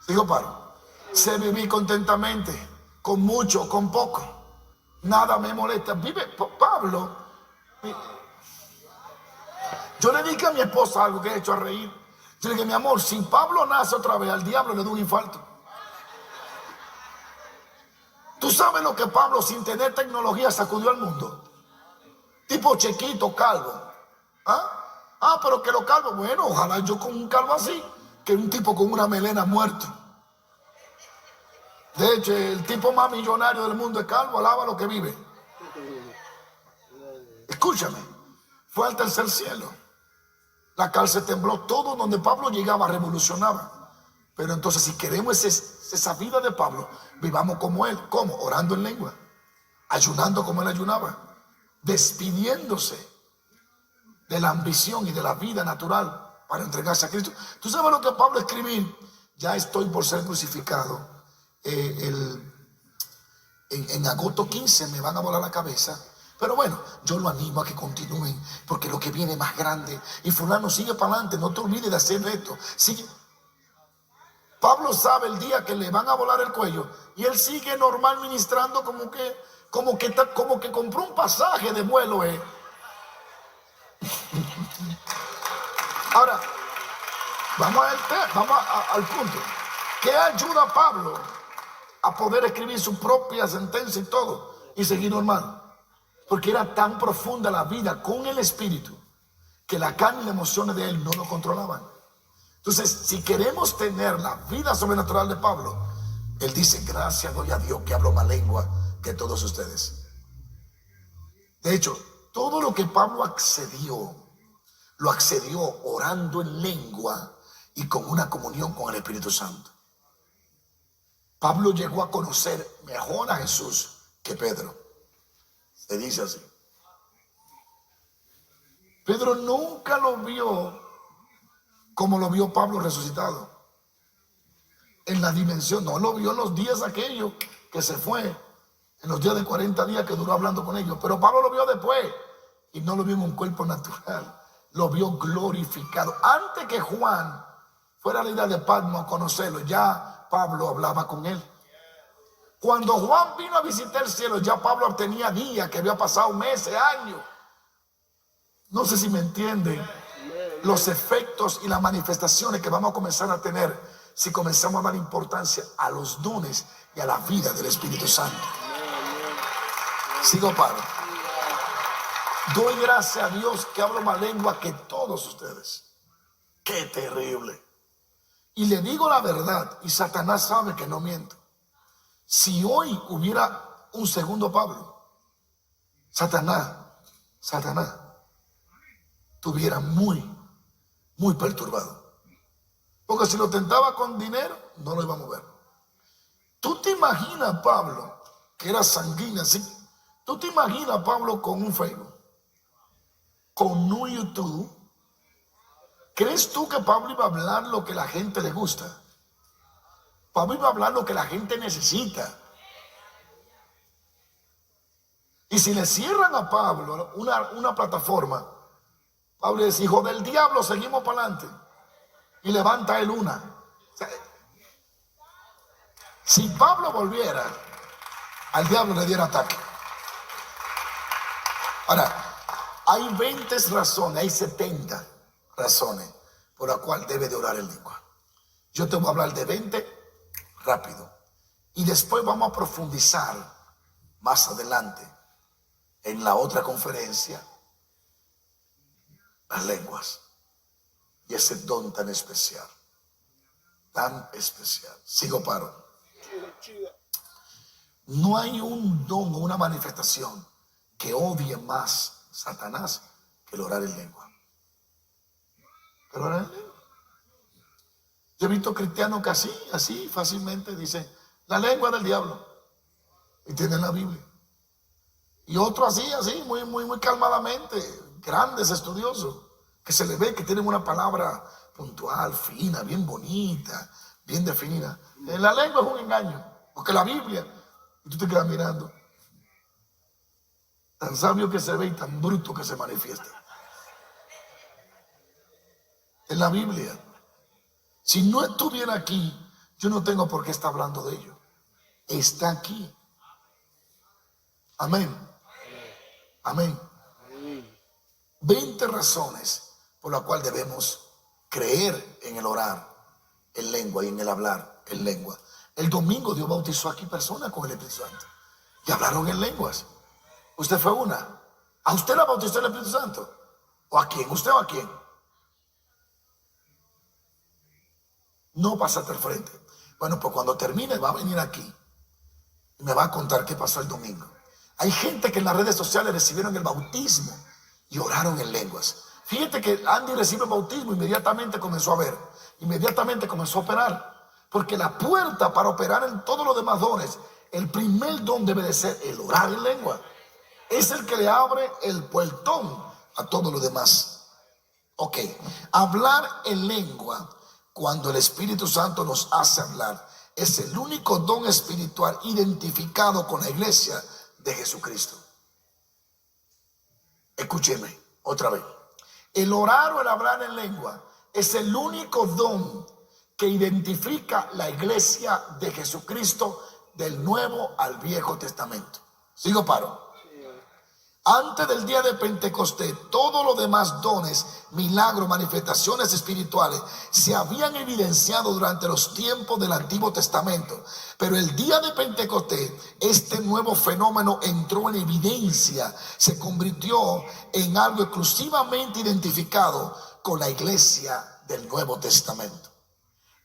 Digo, paro. Sé vivir contentamente, con mucho, con poco. Nada me molesta. Vive Pablo. Yo le dije a mi esposa algo que he hecho a reír. Yo le dije, mi amor, si Pablo nace otra vez, al diablo le da un infarto. ¿Tú sabes lo que Pablo sin tener tecnología sacudió al mundo? Tipo chiquito, calvo. Pero que lo calvo, bueno, ojalá yo con un calvo así, que un tipo con una melena muerto. De hecho, el tipo más millonario del mundo es calvo, alaba lo que vive. Escúchame, fue al tercer cielo. La cárcel tembló, todo donde Pablo llegaba revolucionaba. Pero entonces, si queremos esa vida de Pablo, vivamos como él. ¿Cómo? Orando en lengua, ayunando como él ayunaba, despidiéndose de la ambición y de la vida natural para entregarse a Cristo. ¿Tú sabes lo que Pablo escribió? Ya estoy por ser crucificado. En agosto 15 me van a volar la cabeza. Pero bueno, yo lo animo a que continúen, porque lo que viene es más grande. Y fulano, sigue para adelante, no te olvides de hacer esto. Sigue. Pablo sabe el día que le van a volar el cuello y él sigue normal ministrando como que compró un pasaje de vuelo. Ahora, vamos al punto. ¿Qué ayuda a Pablo a poder escribir su propia sentencia y todo y seguir normal? Porque era tan profunda la vida con el Espíritu que la carne y las emociones de él no lo controlaban. Entonces, si queremos tener la vida sobrenatural de Pablo, él dice, gracias doy a Dios que hablo más lengua que todos ustedes. De hecho, todo lo que Pablo lo accedió orando en lengua y con una comunión con el Espíritu Santo. Pablo llegó a conocer mejor a Jesús que Pedro. Se dice así. Pedro nunca lo vio como lo vio Pablo resucitado. En la dimensión, no lo vio en los días aquellos que se fue, en los días de 40 días que duró hablando con ellos. Pero Pablo lo vio después y no lo vio en un cuerpo natural, lo vio glorificado. Antes que Juan fuera a la isla de Patmos a conocerlo, ya Pablo hablaba con él. Cuando Juan vino a visitar el cielo, ya Pablo tenía días, que había pasado meses, años. No sé si me entienden los efectos y las manifestaciones que vamos a comenzar a tener si comenzamos a dar importancia a los dones y a la vida del Espíritu Santo. Sigo paro. Doy gracias a Dios que hablo más lengua que todos ustedes. Qué terrible. Y le digo la verdad, y Satanás sabe que no miento. Si hoy hubiera un segundo Pablo, Satanás estuviera muy perturbado. Porque si lo tentaba con dinero, no lo iba a mover. ¿Tú te imaginas Pablo, que era sanguíneo así? ¿Tú te imaginas Pablo con un Facebook, con un YouTube? ¿Crees tú que Pablo iba a hablar lo que la gente le gusta? Pablo iba a hablar lo que la gente necesita. Y si le cierran a Pablo una plataforma, Pablo dice, hijo del diablo, seguimos para adelante. Y levanta él una. O sea, si Pablo volviera, al diablo le diera ataque. Ahora, hay 20 razones, hay 70 razones por las cuales debe de orar en lengua. Yo te voy a hablar de 20 rápido. Y después vamos a profundizar más adelante en la otra conferencia las lenguas y ese don tan especial, sigo paro. No hay un don o una manifestación que odie más Satanás que el orar en lengua. Pero orar en lengua. Yo he visto cristianos que así fácilmente dicen la lengua del diablo y tienen la Biblia. Y otros así, muy calmadamente, grandes estudiosos, que se les ve que tienen una palabra puntual, fina, bien bonita, bien definida. La lengua es un engaño, porque la Biblia, y tú te quedas mirando, tan sabio que se ve y tan bruto que se manifiesta. En la Biblia, si no estuviera aquí, yo no tengo por qué estar hablando de ello. Está aquí. Amén. Amén. 20 razones por las cuales debemos creer en el orar en lengua y en el hablar en lengua. El domingo Dios bautizó aquí personas con el Espíritu Santo y hablaron en lenguas. ¿Usted fue una? ¿A usted la bautizó el Espíritu Santo? ¿O a quién? ¿Usted o a quién? No pasaste al frente. Bueno, pues cuando termine va a venir aquí y me va a contar qué pasó el domingo. Hay gente que en las redes sociales recibieron el bautismo y oraron en lenguas. Fíjate que Andy recibe el bautismo, inmediatamente comenzó a ver, inmediatamente comenzó a operar, porque la puerta para operar en todos los demás dones, el primer don debe de ser el orar en lengua. Es el que le abre el puertón a todos los demás. Ok, hablar en lengua, cuando el Espíritu Santo nos hace hablar, es el único don espiritual identificado con la iglesia de Jesucristo. Escúcheme otra vez. El orar o el hablar en lengua es el único don que identifica la iglesia de Jesucristo del Nuevo al Viejo Testamento. ¿Sigo paro? Antes del día de Pentecostés, todos los demás dones, milagros, manifestaciones espirituales se habían evidenciado durante los tiempos del Antiguo Testamento. Pero el día de Pentecostés, este nuevo fenómeno entró en evidencia, se convirtió en algo exclusivamente identificado con la iglesia del Nuevo Testamento.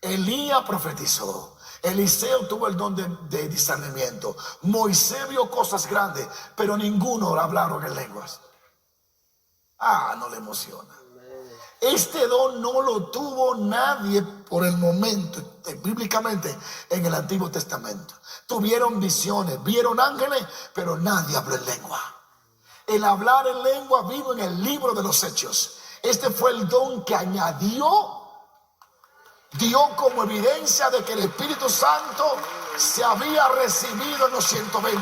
Elías profetizó. Eliseo tuvo el don de discernimiento. Moisés vio cosas grandes, pero ninguno hablaron en lenguas. No le emociona. Este don no lo tuvo nadie por el momento, bíblicamente, en el Antiguo Testamento. Tuvieron visiones, vieron ángeles, pero nadie habló en lengua. El hablar en lengua vino en el libro de los Hechos. Este fue el don que dio como evidencia de que el Espíritu Santo se había recibido en los 120.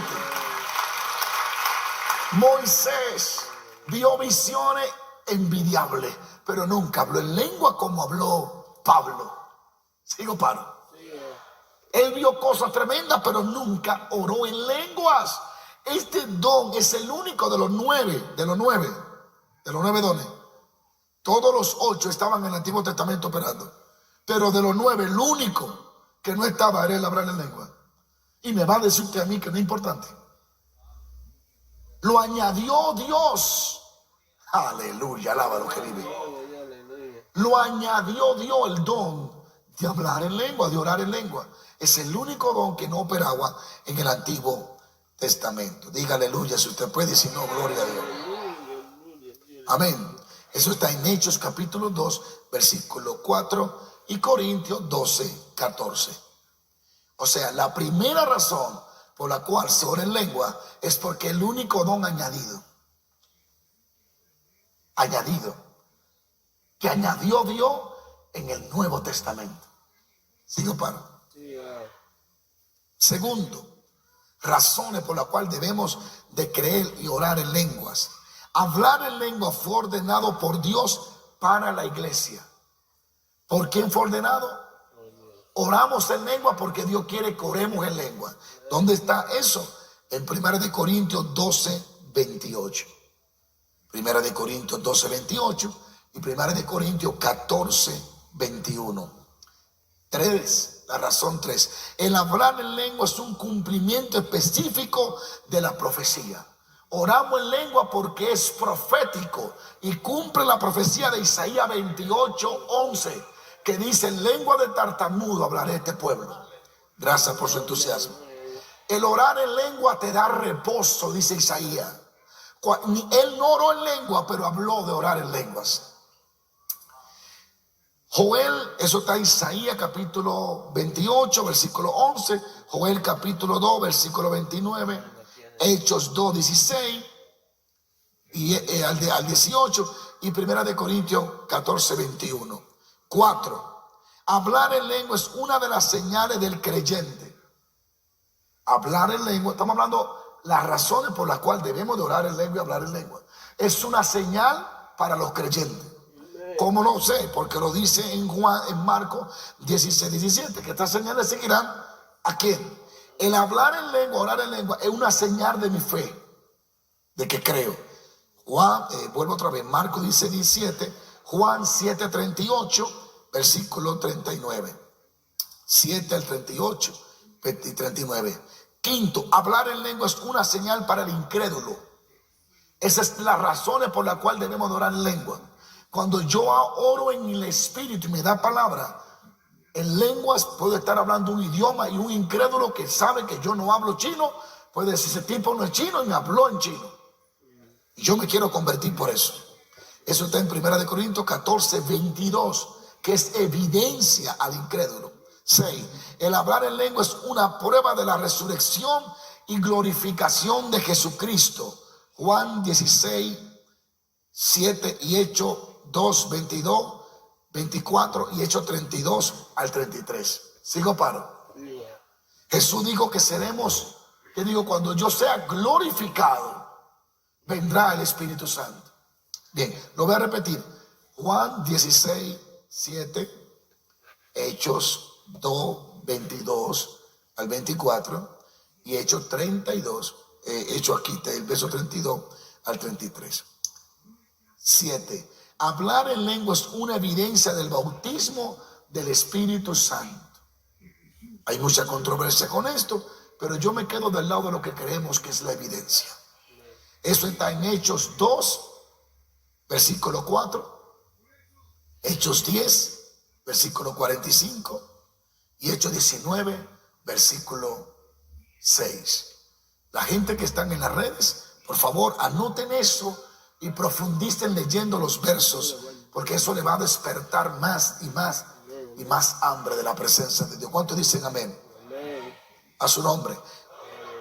Moisés vio visiones envidiables, pero nunca habló en lengua como habló Pablo. ¿Sigo paro? Él vio cosas tremendas, pero nunca oró en lenguas. Este don es el único de los nueve dones. Todos los 8 estaban en el Antiguo Testamento operando. Pero de los 9, el único que no estaba era el hablar en lengua. Y me va a decir usted a mí que no es importante. Lo añadió Dios. Aleluya, alaba lo que vive. Lo añadió Dios, el don de hablar en lengua, de orar en lengua. Es el único don que no operaba en el Antiguo Testamento. Diga aleluya si usted puede, si no, gloria a Dios. Amén. Eso está en Hechos capítulo 2, versículo 4 y Corintios 12, 14. O sea, la primera razón por la cual se ora en lengua es porque el único don añadido que añadió Dios en el Nuevo Testamento. ¿Sigo paro? Segundo, razones por las cuales debemos de creer y orar en lenguas. Hablar en lengua fue ordenado por Dios para la iglesia. ¿Por quién fue ordenado? Oramos en lengua porque Dios quiere que oremos en lengua. ¿Dónde está eso? En 1 Corintios 12, 28. 1 Corintios 12, 28 y 1 Corintios 14, 21. 3, la razón 3. El hablar en lengua es un cumplimiento específico de la profecía. Oramos en lengua porque es profético y cumple la profecía de Isaías 28, 11, que dice: en lengua de tartamudo hablaré este pueblo. Gracias por su entusiasmo. El orar en lengua te da reposo, dice Isaías. Él no oró en lengua, pero habló de orar en lenguas. Joel, eso está en Isaías capítulo 28, versículo 11. Joel capítulo 2, versículo 29. Hechos 2, 16 y al 18. Y 1 Corintios 14, 21. 4. Hablar en lengua es una de las señales del creyente. Hablar en lengua, estamos hablando las razones por las cuales debemos de orar en lengua y hablar en lengua. Es una señal para los creyentes. ¿Cómo lo sé? Porque lo dice en Marcos 16, 17, que estas señales seguirán ¿a quién? El hablar en lengua, orar en lengua, es una señal de mi fe, de que creo. Vuelvo otra vez, Marcos dice 17, Juan 7, 38, versículo 39. 7 al 38 y 39. Quinto, hablar en lengua es una señal para el incrédulo. Esa es la razón por la cual debemos orar en lengua. Cuando yo oro en el Espíritu y me da palabra, en lenguas puedo estar hablando un idioma, y un incrédulo que sabe que yo no hablo chino puede decir: ese tipo no es chino y me habló en chino. Y yo me quiero convertir por eso. Eso está en 1 Corintios 14, 22, que es evidencia al incrédulo. 6. El hablar en lengua es una prueba de la resurrección y glorificación de Jesucristo. Juan 16, 7 y Hechos 2, 22, 24 y Hechos 32 al 33. ¿Sigo paro? Jesús dijo que seremos, que digo, cuando yo sea glorificado, vendrá el Espíritu Santo. Bien, lo voy a repetir. Juan 16, 7, Hechos 2, 22 al 24 y Hechos 32, hecho aquí el verso 32 al 33. 7. Hablar en lengua es una evidencia del bautismo del Espíritu Santo. Hay mucha controversia con esto, pero yo me quedo del lado de lo que creemos que es la evidencia. Eso está en Hechos 2, versículo 4, Hechos 10, versículo 45 y Hechos 19, versículo 6. La gente que están en las redes, por favor, anoten eso y profundicen leyendo los versos, porque eso le va a despertar más y más y más hambre de la presencia de Dios. ¿Cuántos dicen amén? A su nombre.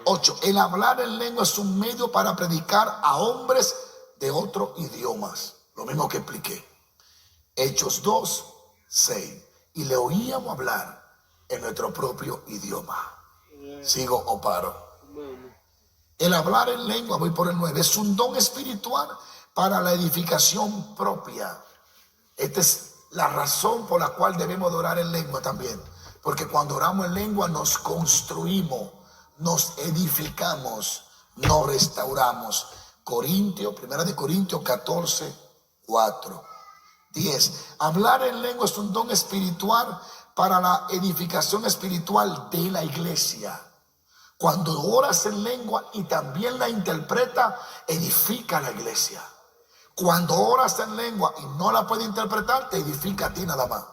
8. El hablar en lengua es un medio para predicar a hombres de otros idiomas. Lo mismo que expliqué. Hechos 2, 6. Y le oíamos hablar en nuestro propio idioma. ¿Sigo o paro? El hablar en lengua, voy por el 9, es un don espiritual para la edificación propia. Esta es la razón por la cual debemos de orar en lengua también. Porque cuando oramos en lengua nos construimos, nos edificamos, nos restauramos. 1 Corintios 14, 4. 10. Hablar en lengua es un don espiritual para la edificación espiritual de la iglesia. Cuando oras en lengua y también la interpreta, edifica a la iglesia. Cuando oras en lengua y no la puedes interpretar, te edifica a ti nada más.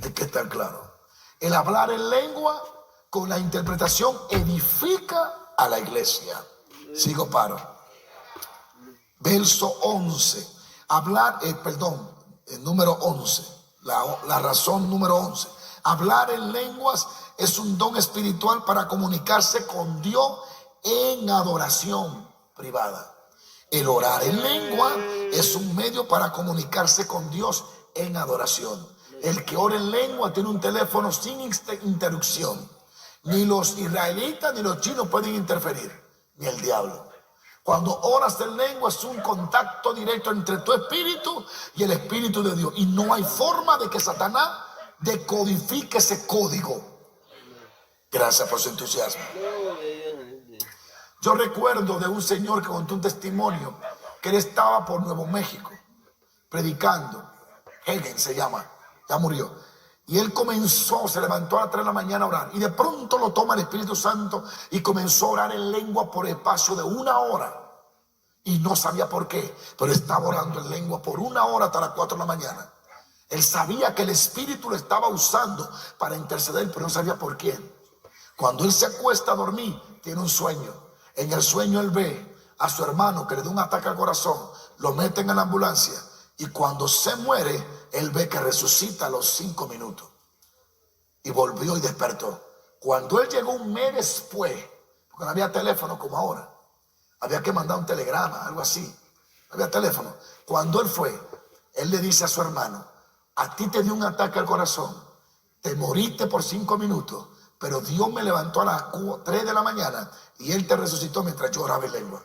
Hay que estar claro. El hablar en lengua con la interpretación edifica a la iglesia. Sigo paro. Verso 11. Hablar, el número 11. La razón número 11. Hablar en lenguas es un don espiritual para comunicarse con Dios en adoración privada. El orar en lengua es un medio para comunicarse con Dios en adoración. El que ora en lengua tiene un teléfono sin interrupción. Ni los israelitas ni los chinos pueden interferir, ni el diablo. Cuando oras en lengua es un contacto directo entre tu espíritu y el espíritu de Dios. Y no hay forma de que Satanás decodifique ese código. Gracias por su entusiasmo. Yo recuerdo de un señor que contó un testimonio que él estaba por Nuevo México predicando. Hegen se llama, ya murió. Y él comenzó, se levantó a las 3 de la mañana a orar. Y de pronto lo toma el Espíritu Santo y comenzó a orar en lengua por el espacio de 1 hora. Y no sabía por qué, pero estaba orando en lengua por 1 hora hasta las 4 de la mañana. Él sabía que el Espíritu lo estaba usando para interceder, pero no sabía por quién. Cuando él se acuesta a dormir, tiene un sueño. En el sueño él ve a su hermano que le da un ataque al corazón, lo meten en la ambulancia y cuando se muere, él ve que resucita a los 5 minutos. Y volvió y despertó. Cuando él llegó un mes después, porque no había teléfono como ahora, había que mandar un telegrama, algo así, no había teléfono. Cuando él fue, él le dice a su hermano: a ti te dio un ataque al corazón, te moriste por 5 minutos, pero Dios me levantó a las 3 de la mañana y él te resucitó mientras yo oraba en lengua.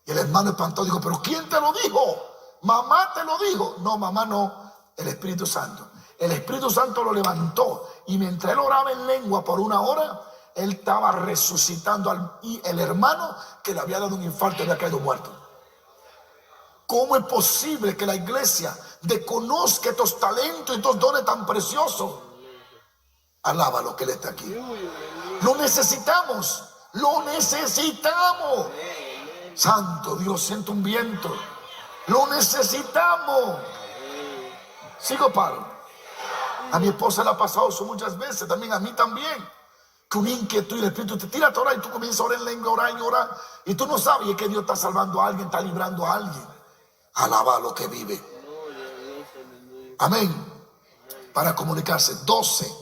Y el hermano espantado dijo: pero ¿quién te lo dijo? ¿Mamá te lo dijo? No, mamá no, el Espíritu Santo. El Espíritu Santo lo levantó y mientras él oraba en lengua por 1 hora, él estaba resucitando y el hermano que le había dado un infarto había caído muerto. ¿Cómo es posible que la iglesia desconozca estos talentos y estos dones tan preciosos? Alaba lo que él está aquí. Lo necesitamos, lo necesitamos. Santo Dios, siento un viento. Lo necesitamos. Sigo paro. A mi esposa le ha pasado eso muchas veces, también a mí también. Que una inquietud y el Espíritu te tira a orar y tú comienzas a orar en lengua, orar y orar. Y tú no sabes, y es que Dios está salvando a alguien, está librando a alguien. Alaba lo que vive. Amén. Para comunicarse. 12.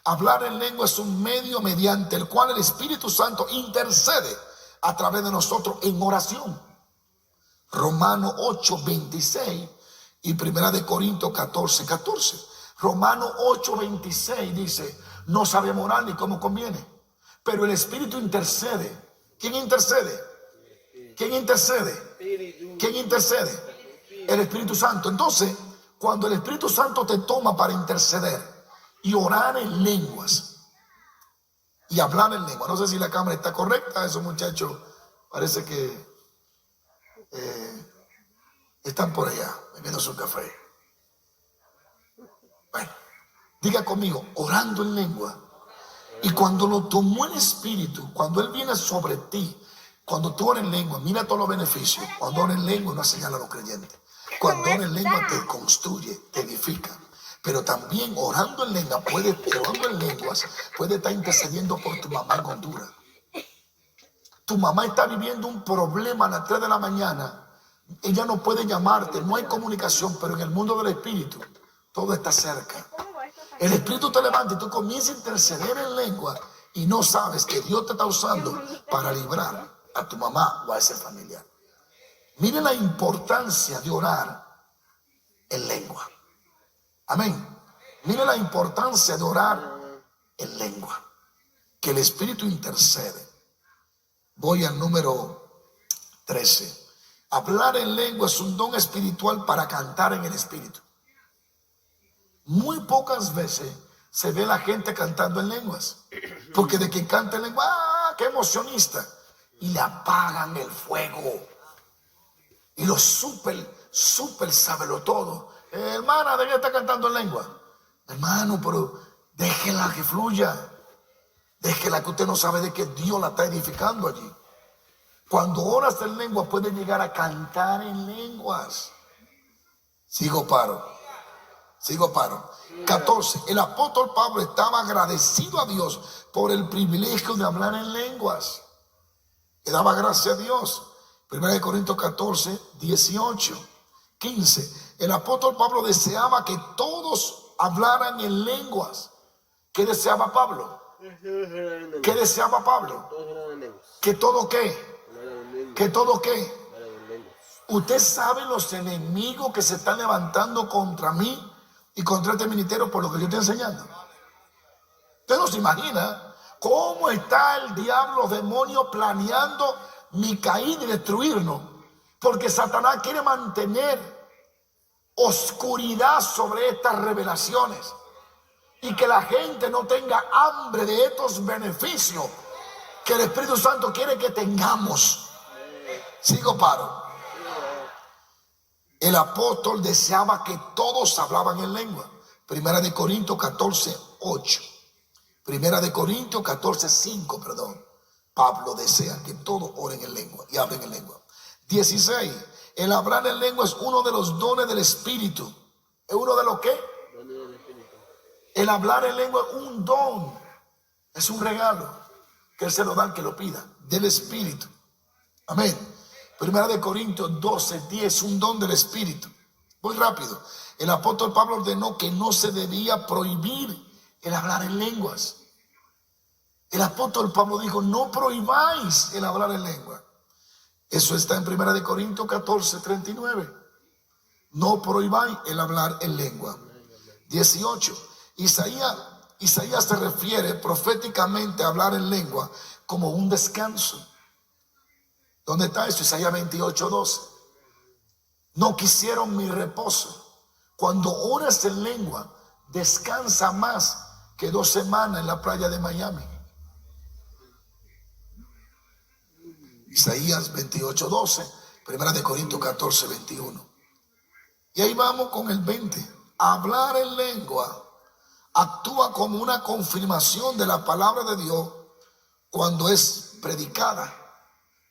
Hablar en lengua es un medio mediante el cual el Espíritu Santo intercede a través de nosotros en oración. Romanos 8:26 y 1 Corintios 14:14. Romanos 8:26 dice: no sabemos orar ni cómo conviene, pero el Espíritu intercede. ¿Quién intercede? ¿Quién intercede? ¿Quién intercede? El Espíritu Santo. Entonces, cuando el Espíritu Santo te toma para interceder y orar en lenguas y hablar en lengua, no sé si la cámara está correcta, esos muchachos parece que están por allá bebiendo su café. Bueno, diga conmigo: orando en lengua. Y cuando lo tomó el Espíritu, cuando Él viene sobre ti, cuando tú oras en lengua, mira todos los beneficios. Cuando oras en lengua no señala a los creyentes. Cuando oras en lengua te construye, te edifica. Pero también orando en lengua, orando en lenguas, puede estar intercediendo por tu mamá en Honduras. Tu mamá está viviendo un problema a las 3 de la mañana. Ella no puede llamarte, no hay comunicación, pero en el mundo del Espíritu todo está cerca. El Espíritu te levanta y tú comienzas a interceder en lengua y no sabes que Dios te está usando para librar a tu mamá o a ese familiar. Mire la importancia de orar en lengua. Amén. Mire la importancia de orar en lengua. Que el Espíritu intercede. Voy al número 13. Hablar en lengua es un don espiritual para cantar en el Espíritu. Muy pocas veces se ve la gente cantando en lenguas. Porque de quien canta en lengua, ¡ah, qué emocionista! Y le apagan el fuego. Y los súper sábelo todo. Hermana, ¿de qué está cantando en lengua? Hermano, pero déjela que fluya. Déjela, que usted no sabe de que Dios la está edificando allí. Cuando oras en lengua puedes llegar a cantar en lenguas. Sigo paro. 14. El apóstol Pablo estaba agradecido a Dios por el privilegio de hablar en lenguas. Le daba gracias a Dios. 1 Corintios 14, 18, 15. El apóstol Pablo deseaba que todos hablaran en lenguas. ¿Qué deseaba Pablo? ¿Qué deseaba Pablo? ¿Que todo qué? ¿Que todo qué? Usted sabe los enemigos que se están levantando contra mí y contra este ministerio por lo que yo estoy enseñando. Usted no se imagina. ¿Cómo está el diablo, demonio, planeando mi caída y destruirnos? Porque Satanás quiere mantener oscuridad sobre estas revelaciones y que la gente no tenga hambre de estos beneficios que el Espíritu Santo quiere que tengamos. Sigo, paro. El apóstol deseaba que todos hablaban en lengua. Primera de Corintios 14:8. Primera de Corintios 14:5, perdón. Pablo desea que todos oren en lengua y hablen en lengua. 16. El hablar en lengua es uno de los dones del Espíritu. ¿Es uno de los qué? El hablar en lengua es un don. Es un regalo que Él se lo da al que lo pida. Del Espíritu. Amén. Primera de Corintios 12:10, un don del Espíritu. Muy rápido. El apóstol Pablo ordenó que no se debía prohibir el hablar en lenguas. El apóstol Pablo dijo, no prohibáis el hablar en lengua. Eso está en Primera de Corintios 14:39. No prohibáis el hablar en lengua. 18. Isaías se refiere proféticamente a hablar en lengua como un descanso. ¿Dónde está eso? Isaías 28:12. No quisieron mi reposo. Cuando oras en lengua, descansa más que 2 semanas en la playa de Miami. Isaías 28:12, Primera de Corintios 14:21. Y ahí vamos con el 20. Hablar en lengua actúa como una confirmación de la palabra de Dios cuando es predicada.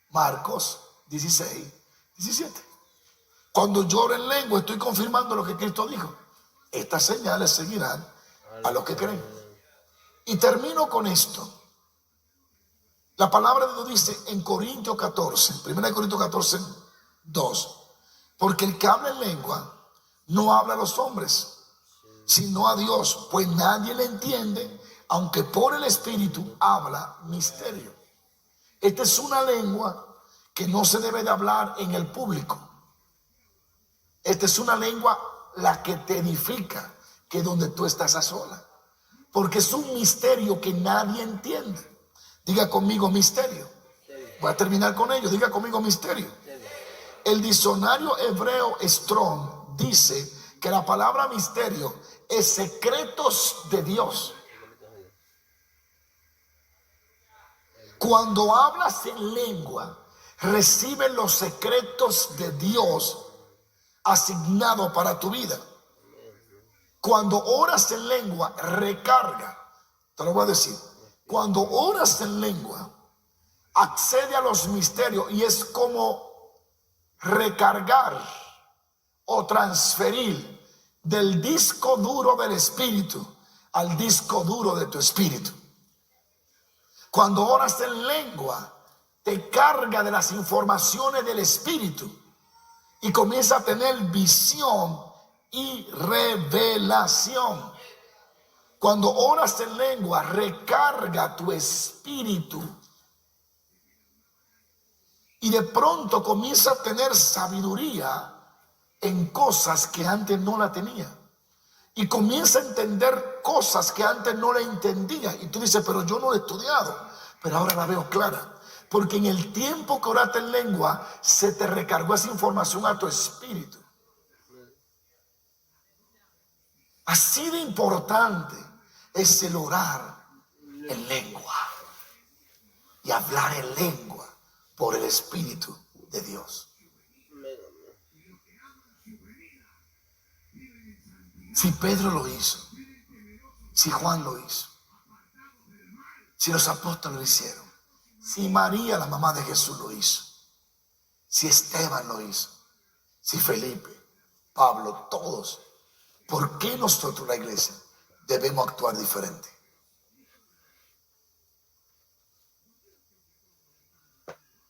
Marcos 16:17. Cuando yo oro en lengua estoy confirmando lo que Cristo dijo. Estas señales seguirán a los que creen. Y termino con esto. La palabra de Dios dice en Corintios 14, 1 Corintios 14:2, porque el que habla en lengua no habla a los hombres, sino a Dios, pues nadie le entiende, aunque por el Espíritu habla misterio. Esta es una lengua que no se debe de hablar en el público. Esta es una lengua la que te edifica, que es donde tú estás a sola, porque es un misterio que nadie entiende. Diga conmigo misterio. Voy a terminar con ello. Diga conmigo misterio. El diccionario hebreo Strong dice que la palabra misterio es secretos de Dios. Cuando hablas en lengua, recibes los secretos de Dios asignados para tu vida. Cuando oras en lengua, recarga. Te lo voy a decir. Cuando oras en lengua, accede a los misterios y es como recargar o transferir del disco duro del espíritu al disco duro de tu espíritu. Cuando oras en lengua, te carga de las informaciones del espíritu y comienza a tener visión y revelación. Cuando oras en lengua, recarga tu espíritu y de pronto comienza a tener sabiduría en cosas que antes no la tenía. Y comienza a entender cosas que antes no la entendía. Y tú dices, pero yo no la he estudiado, pero ahora la veo clara. Porque en el tiempo que oraste en lengua, se te recargó esa información a tu espíritu. Así de importante es el orar en lengua y hablar en lengua por el Espíritu de Dios. Si Pedro lo hizo, si Juan lo hizo, si los apóstoles lo hicieron, si María, la mamá de Jesús, lo hizo, si Esteban lo hizo, si Felipe, Pablo, todos, ¿por qué nosotros, la iglesia, debemos actuar diferente?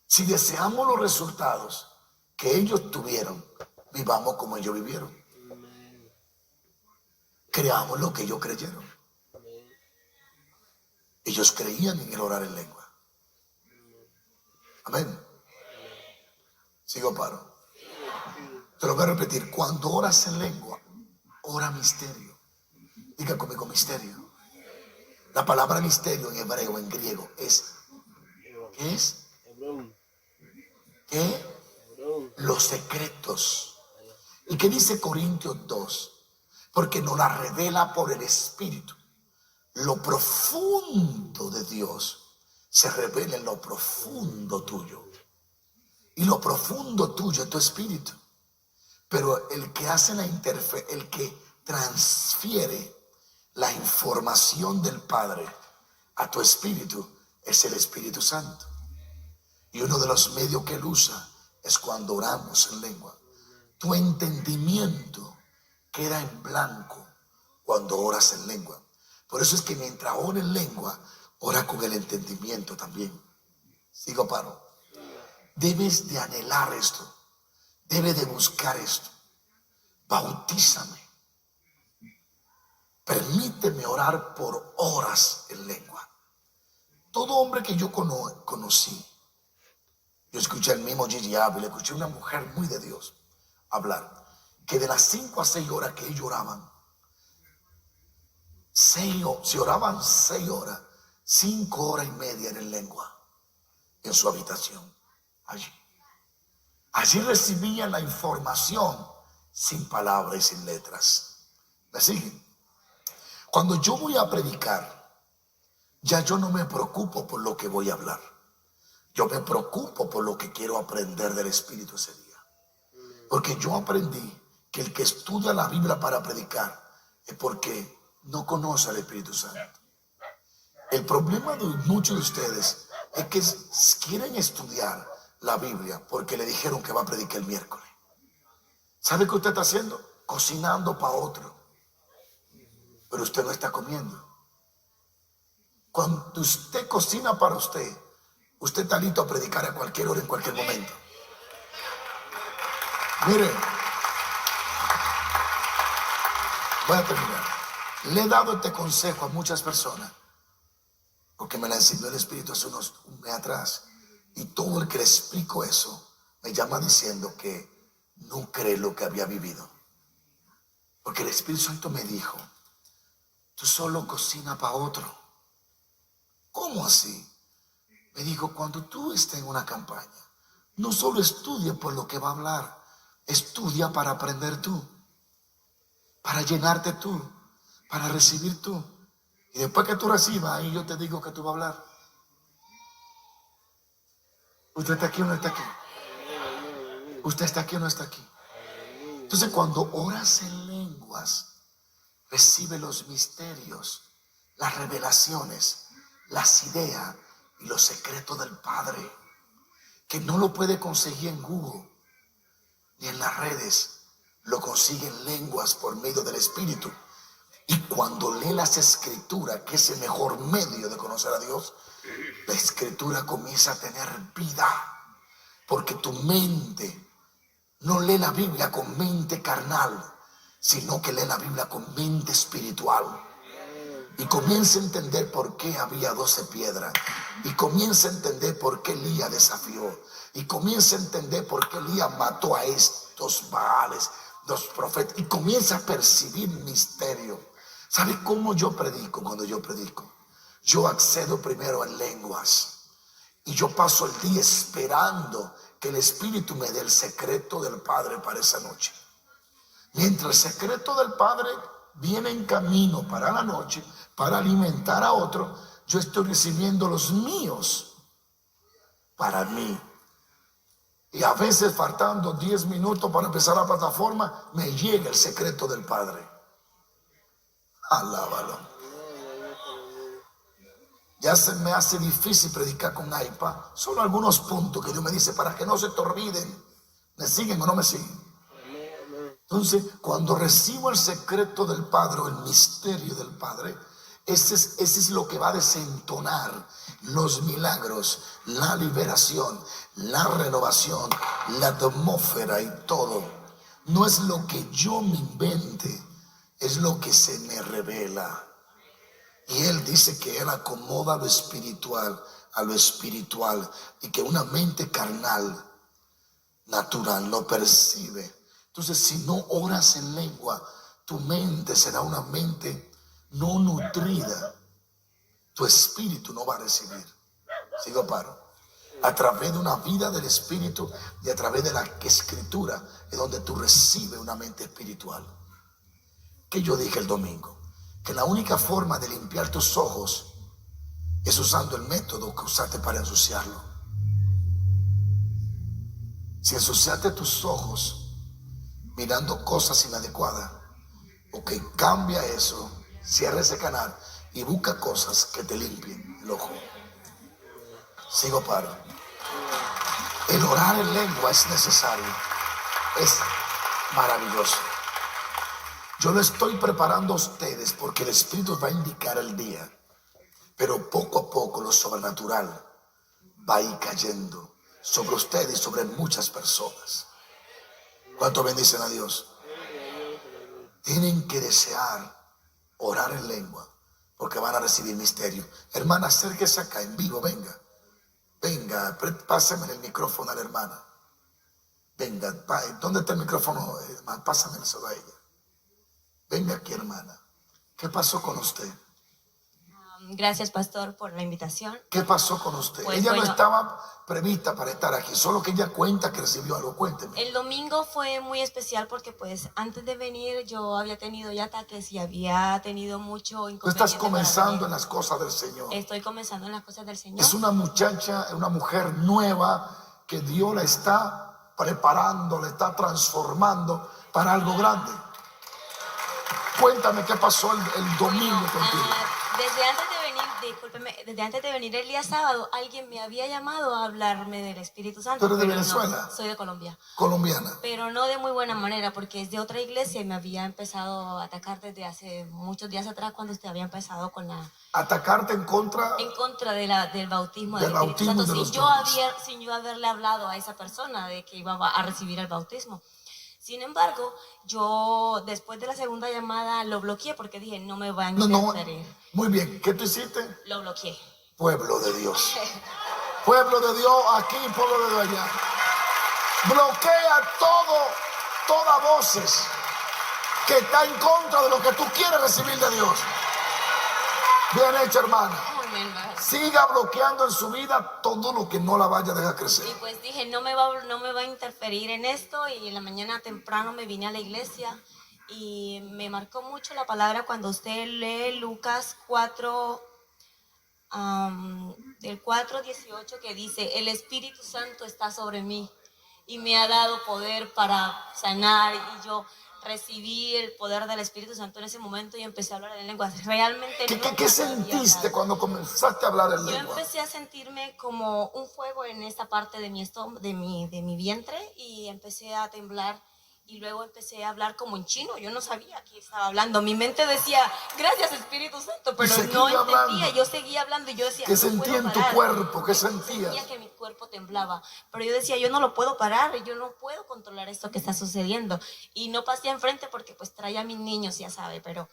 Si deseamos los resultados que ellos tuvieron, vivamos como ellos vivieron. Creamos lo que ellos creyeron. Ellos creían en el orar en lengua. Amén. Sigo, paro. Te lo voy a repetir. Cuando oras en lengua, ora misterio. Diga conmigo misterio. La palabra misterio en hebreo, en griego, es, ¿qué es? ¿Qué? Los secretos. ¿Y qué dice Corintios 2? Porque nos la revela por el Espíritu. Lo profundo de Dios se revela en lo profundo tuyo. Y lo profundo tuyo es tu espíritu. Pero el que hace el que transfiere la información del Padre a tu espíritu es el Espíritu Santo. Y uno de los medios que él usa es cuando oramos en lengua. Tu entendimiento queda en blanco cuando oras en lengua. Por eso es que mientras ora en lengua, ora con el entendimiento también. Sigo, paro. Debes de anhelar esto. Debes de buscar esto. Bautízame. Permíteme orar por horas en lengua. Todo hombre que yo conocí, yo escuché al mismo Gigi Ávila, escuché a una mujer muy de Dios hablar, que de las 5 a 6 horas que ellos oraban, si oraban 6 horas, 5 horas y media en lengua, en su habitación, allí recibían la información sin palabras y sin letras. ¿Me siguen? Cuando yo voy a predicar, ya yo no me preocupo por lo que voy a hablar. Yo me preocupo por lo que quiero aprender del Espíritu ese día. Porque yo aprendí que el que estudia la Biblia para predicar es porque no conoce al Espíritu Santo. El problema de muchos de ustedes es que quieren estudiar la Biblia porque le dijeron que va a predicar el miércoles. ¿Sabe qué usted está haciendo? Cocinando para otro. Pero usted no está comiendo. Cuando usted cocina para usted, usted está listo a predicar a cualquier hora, en cualquier momento. Mire, voy a terminar. Le he dado este consejo a muchas personas porque me la enseñó el Espíritu hace un mes atrás. Y todo el que le explico eso me llama diciendo que no cree lo que había vivido. Porque el Espíritu Santo me dijo: tú solo cocinas para otro. ¿Cómo así? Me dijo: cuando tú estés en una campaña, no solo estudia por lo que va a hablar, estudia para aprender tú, para llenarte tú, para recibir tú. Y después que tú recibas, ahí yo te digo que tú vas a hablar. ¿Usted está aquí o no está aquí? ¿Usted está aquí o no está aquí? Entonces, cuando oras en lenguas, recibe los misterios, las revelaciones, las ideas y los secretos del Padre, que no lo puede conseguir en Google ni en las redes. Lo consigue en lenguas por medio del Espíritu. Y cuando lee las Escrituras, que es el mejor medio de conocer a Dios, la Escritura comienza a tener vida. Porque tu mente no lee la Biblia con mente carnal, sino que lee la Biblia con mente espiritual. Y comienza a entender por qué había 12 piedras. Y comienza a entender por qué Elías desafió. Y comienza a entender por qué Elías mató a estos Baales, los profetas. Y comienza a percibir misterio. ¿Sabe cómo yo predico? Cuando yo predico, yo accedo primero en lenguas. Y yo paso el día esperando que el Espíritu me dé el secreto del Padre para esa noche. Mientras el secreto del Padre viene en camino para la noche, para alimentar a otro, yo estoy recibiendo los míos para mí. Y a veces, faltando 10 minutos para empezar la plataforma, me llega el secreto del Padre. Alábalo. Ya se me hace difícil predicar con iPad. Solo algunos puntos que Dios me dice para que no se te olviden. ¿Me siguen o no me siguen? Entonces, cuando recibo el secreto del Padre o el misterio del Padre, ese es lo que va a desentonar los milagros, la liberación, la renovación, la atmósfera y todo. No es lo que yo me invente, es lo que se me revela. Y Él dice que Él acomoda lo espiritual a lo espiritual y que una mente carnal, natural, no percibe. Entonces, si no oras en lengua, tu mente será una mente no nutrida. tu espíritu no va a recibir. Sigo paro. A través de una vida del espíritu y a través de la escritura es donde tú recibes una mente espiritual. Que yo dije el domingo, que la única forma de limpiar tus ojos es usando el método que usaste para ensuciarlo. Si ensuciaste tus ojos mirando cosas inadecuadas, ok, cambia eso, cierra ese canal y busca cosas que te limpien el ojo. Sigo paro. El orar en lengua es necesario, es maravilloso. Yo lo estoy preparando a ustedes porque el Espíritu va a indicar el día, pero poco a poco lo sobrenatural va a ir cayendo sobre ustedes y sobre muchas personas. ¿Cuánto bendicen a Dios? Tienen que desear orar en lengua porque van a recibir misterio. Hermana, acérquese acá en vivo, venga. Venga, pásame el micrófono a la hermana. Venga, ¿dónde está el micrófono? Pásame eso a ella. Venga aquí, hermana. ¿Qué pasó con usted? Gracias, pastor, por la invitación. ¿Qué pasó con usted? Pues, ella bueno, no estaba prevista para estar aquí, solo que ella cuenta que recibió algo. Cuénteme. El domingo fue muy especial porque pues antes de venir yo había tenido ya ataques y había tenido mucho inconveniente. Tú estás para comenzando venir. en las cosas del Señor. Estoy comenzando en las cosas del Señor. Es una muchacha, una mujer nueva que Dios la está preparando, la está transformando para algo grande. Cuéntame qué pasó el domingo contigo. Desde antes de venir, discúlpeme, desde antes de venir el día sábado, alguien me había llamado a hablarme del Espíritu Santo. ¿Tú eres de pero Venezuela? No, soy de Colombia. Colombiana. Pero no de muy buena manera, porque es de otra iglesia y me había empezado a atacar desde hace muchos días atrás cuando usted había empezado con la... Atacarte en contra del bautismo del del Espíritu bautismo Santo, de los sin dones. sin yo haberle hablado a esa persona de que iba a recibir el bautismo. Sin embargo, yo después de la segunda llamada lo bloqueé porque dije, no me va a interferir. Muy bien, ¿qué tú hiciste? Lo bloqueé. Pueblo de Dios. Pueblo de Dios aquí, pueblo de Dios allá. Bloquea todas voces que está en contra de lo que tú quieres recibir de Dios. Bien hecho, hermana. Siga bloqueando en su vida todo lo que no la vaya a dejar crecer. Y pues dije, no me va a interferir en esto. Y en la mañana temprano me vine a la iglesia y me marcó mucho la palabra cuando usted lee Lucas 4, del 4:18, que dice, el Espíritu Santo está sobre mí y me ha dado poder para sanar. Y yo recibí el poder del Espíritu Santo en ese momento y empecé a hablar en lenguas. Realmente ¿Qué sentiste cuando comenzaste a hablar en lengua? Yo empecé a sentirme como un fuego en esta parte de mi estómago, de mi vientre, y empecé a temblar. Y luego empecé a hablar como en chino. Yo no sabía que estaba hablando. Mi mente decía, gracias Espíritu Santo, pero no entendía. Hablando. Yo seguía hablando y yo decía, ¿qué sentía en tu cuerpo? ¿Qué sentías? Sentía que mi cuerpo temblaba. Pero yo decía, yo no lo puedo parar. Yo no puedo controlar esto que está sucediendo. Y no pasé enfrente porque pues traía a mis niños, ya sabe. Pero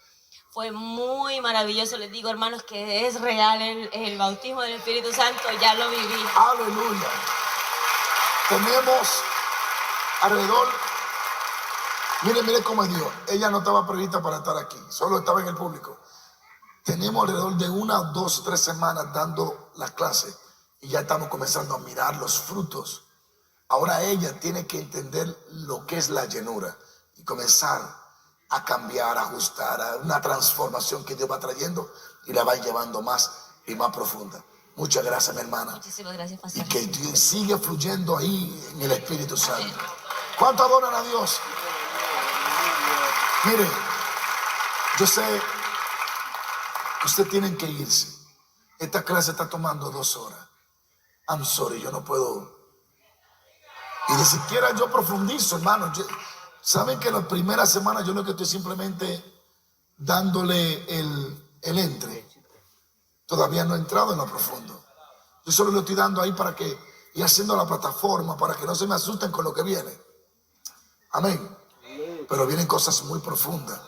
fue muy maravilloso. Les digo, hermanos, que es real el bautismo del Espíritu Santo. Ya lo viví. Aleluya. Tenemos alrededor... Mire cómo es Dios. Ella no estaba prevista para estar aquí, solo estaba en el público. Tenemos alrededor de 1, 2, 3 semanas dando la clase y ya estamos comenzando a mirar los frutos. Ahora ella tiene que entender lo que es la llenura y comenzar a cambiar, a ajustar, a una transformación que Dios va trayendo y la va llevando más y más profunda. Muchas gracias, mi hermana. Muchísimas gracias, pastor. Y que Dios siga fluyendo ahí en el Espíritu Santo. ¿Cuánto adoran a Dios? Mire, yo sé que ustedes tienen que irse. Esta clase está tomando 2 horas. I'm sorry, yo no puedo. Y ni siquiera yo profundizo, hermano. Saben que la primera semana yo lo que estoy simplemente dándole el entre. Todavía no he entrado en lo profundo. Yo solo lo estoy dando ahí para que, y haciendo la plataforma, para que no se me asusten con lo que viene. Amén. Pero vienen cosas muy profundas.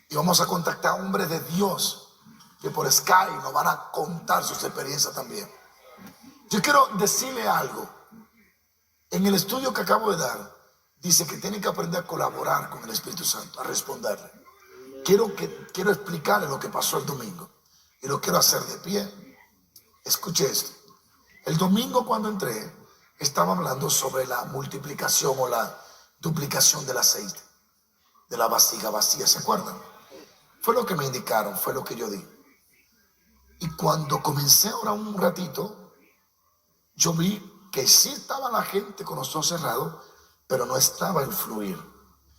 Y vamos a contactar a hombres de Dios que por Skype nos van a contar sus experiencias también. Yo quiero decirle algo. En el estudio que acabo de dar, dice que tienen que aprender a colaborar con el Espíritu Santo, a responderle. Quiero explicarle lo que pasó el domingo. y lo quiero hacer de pie. Escuche esto. El domingo cuando entré, estaba hablando sobre la multiplicación o la duplicación del aceite, de la vasija vacía, ¿se acuerdan? Fue lo que me indicaron, fue lo que yo di. Y cuando comencé ahora un ratito, yo vi que sí estaba la gente con los ojos cerrados, pero no estaba el fluir.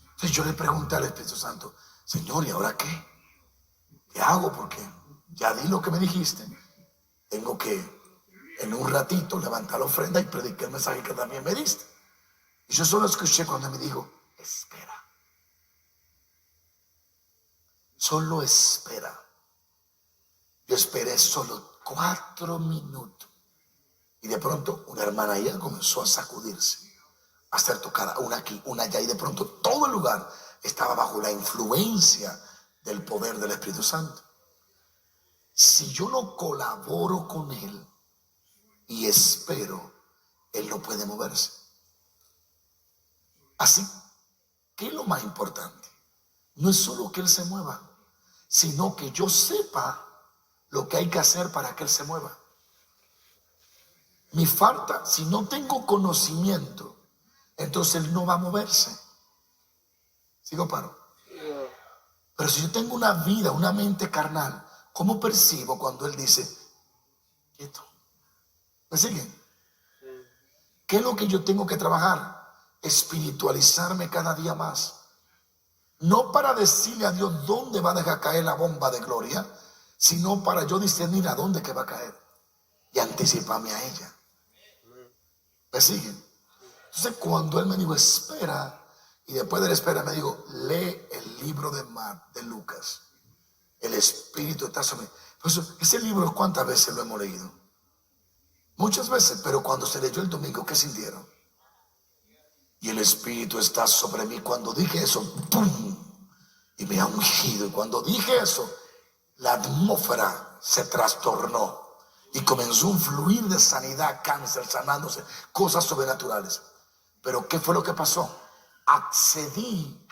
Entonces yo le pregunté al Espíritu Santo, Señor, ¿y ahora qué? ¿Qué hago? Porque ya di lo que me dijiste. Tengo que en un ratito levantar la ofrenda y predicar el mensaje que también me diste. Y yo solo escuché cuando me dijo, espera. Solo espera. Yo esperé solo 4 minutos. Y de pronto una hermana allá comenzó a sacudirse, a ser tocada, una aquí, una allá. Y de pronto todo el lugar estaba bajo la influencia del poder del Espíritu Santo. Si yo no colaboro con Él y espero, Él no puede moverse. Así que lo más importante no es solo que Él se mueva, sino que yo sepa lo que hay que hacer para que Él se mueva. Mi falta, si no tengo conocimiento, entonces Él no va a moverse. ¿Sigo, paro? Pero si yo tengo una vida, una mente carnal, ¿cómo percibo cuando Él dice, quieto? ¿Me siguen? ¿Qué es lo que yo tengo que trabajar? Espiritualizarme cada día más. No para decirle a Dios dónde va a dejar caer la bomba de gloria, sino para yo discernir a dónde que va a caer y anticiparme a ella. ¿Me siguen? Entonces cuando Él me dijo, espera, y después de la espera me dijo, lee el libro de Lucas. El Espíritu está sobre mí. Pues ese libro, ¿cuántas veces lo hemos leído? Muchas veces, pero cuando se leyó el domingo, ¿qué sintieron? Y el Espíritu está sobre mí. Cuando dije eso, ¡pum! Y me ha ungido. Y cuando dije eso, la atmósfera se trastornó y comenzó un fluir de sanidad, cáncer, sanándose, cosas sobrenaturales. Pero ¿qué fue lo que pasó? Accedí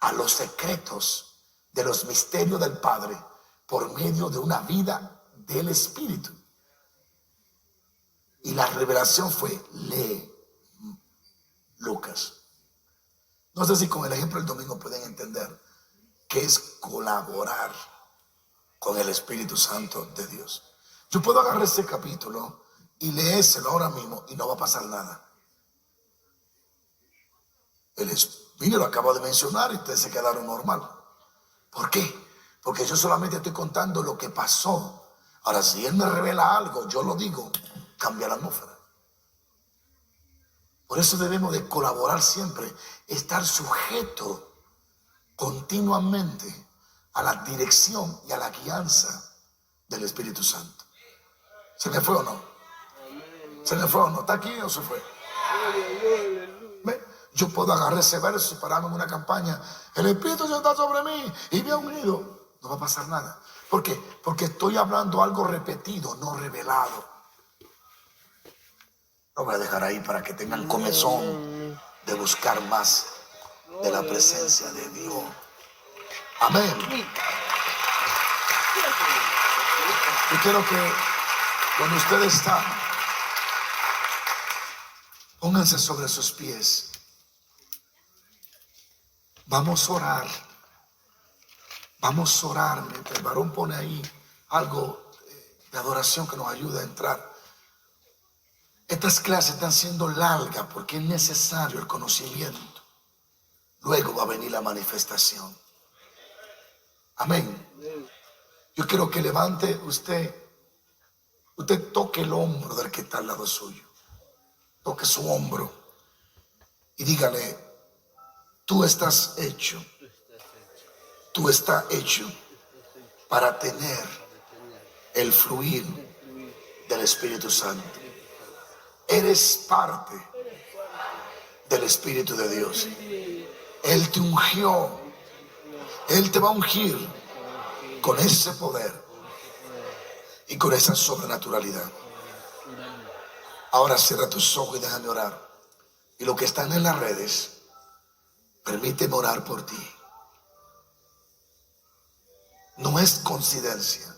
a los secretos de los misterios del Padre por medio de una vida del Espíritu. Y la revelación fue, lee Lucas. No sé si con el ejemplo del domingo pueden entender que es colaborar con el Espíritu Santo de Dios. Yo puedo agarrar ese capítulo y leérselo ahora mismo y no va a pasar nada. El Espíritu lo acabo de mencionar y ustedes se quedaron normal. ¿Por qué? Porque yo solamente estoy contando lo que pasó. Ahora, si Él me revela algo, yo lo digo, cambia la atmósfera. Por eso debemos de colaborar siempre, estar sujeto continuamente a la dirección y a la guianza del Espíritu Santo. ¿Se me fue o no? ¿Se me fue o no? ¿Está aquí o se fue? ¿Ve? Yo puedo agarrar ese verso y pararme en una campaña. El Espíritu Santo está sobre mí y me ha unido. No va a pasar nada. ¿Por qué? Porque estoy hablando algo repetido, no revelado. Lo voy a dejar ahí para que tengan comezón de buscar más de la presencia de Dios. Amén. Y quiero que cuando ustedes están, pónganse sobre sus pies. Vamos a orar. Vamos a orar. Mientras el varón pone ahí algo de adoración que nos ayuda a entrar. Estas clases están siendo largas porque es necesario el conocimiento. Luego va a venir la manifestación. Amén. Yo quiero que levante usted toque el hombro del que está al lado suyo. Toque su hombro y dígale, tú estás hecho para tener el fluir del Espíritu Santo. Eres parte del Espíritu de Dios. Él te ungió. Él te va a ungir con ese poder y con esa sobrenaturalidad. Ahora cierra tus ojos y déjame orar. Y los que están en las redes, permíteme orar por ti. No es coincidencia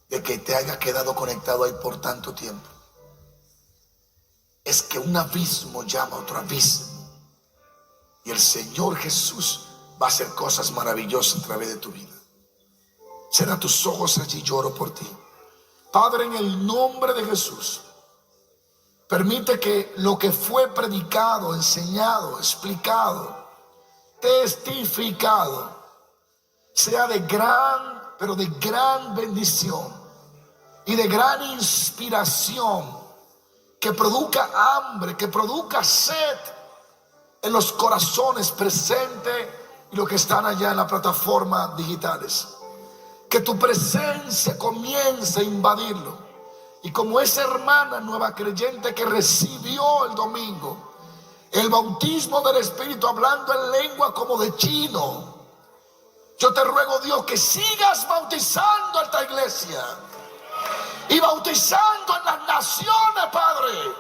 de que te haya quedado conectado ahí por tanto tiempo es que un abismo llama a otro abismo. Y el Señor Jesús va a hacer cosas maravillosas a través de tu vida. Cierra tus ojos allí, lloro por ti. Padre, en el nombre de Jesús, permite que lo que fue predicado, enseñado, explicado, testificado, sea de gran, pero de gran bendición y de gran inspiración, que produzca hambre, que produzca sed en los corazones presentes y los que están allá en las plataformas digitales. Que tu presencia comience a invadirlo. Y como esa hermana nueva creyente que recibió el domingo el bautismo del Espíritu, hablando en lengua como de chino, yo te ruego, Dios, que sigas bautizando a esta iglesia y bautizando en las naciones, Padre,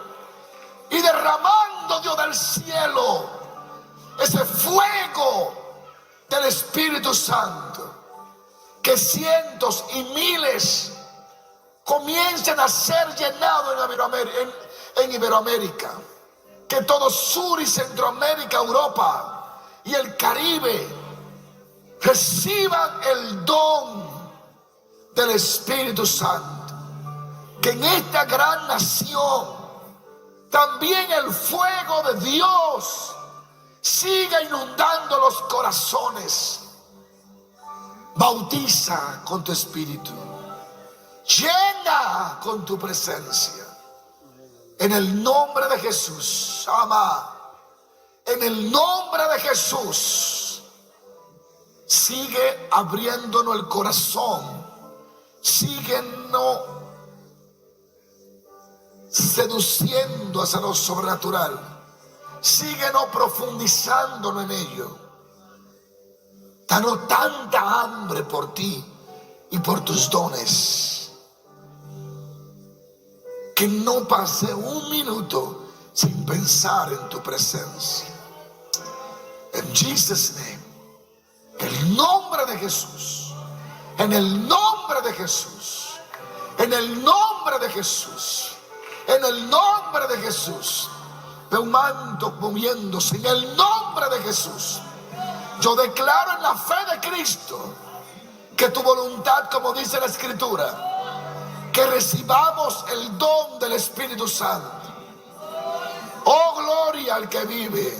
y derramando, Dios, del cielo ese fuego del Espíritu Santo. Que cientos y miles comiencen a ser llenados en Iberoamérica. Que todo Sur y Centroamérica, Europa y el Caribe reciban el don del Espíritu Santo. Que en esta gran nación también el fuego de Dios siga inundando los corazones. Bautiza con tu Espíritu, llena con tu presencia, en el nombre de Jesús. Ama, en el nombre de Jesús. Sigue abriéndonos el corazón, síguenos seduciendo hacia lo sobrenatural, síguenos profundizándonos en ello. Danos tanta hambre por ti y por tus dones, que no pase un minuto sin pensar en tu presencia. En Jesus' name, en el nombre de Jesús, en el nombre de Jesús, en el nombre de Jesús, en el nombre de Jesús. Veo un manto moviéndose en el nombre de Jesús. Yo declaro en la fe de Cristo que tu voluntad, como dice la Escritura, que recibamos el don del Espíritu Santo. Oh, gloria al que vive.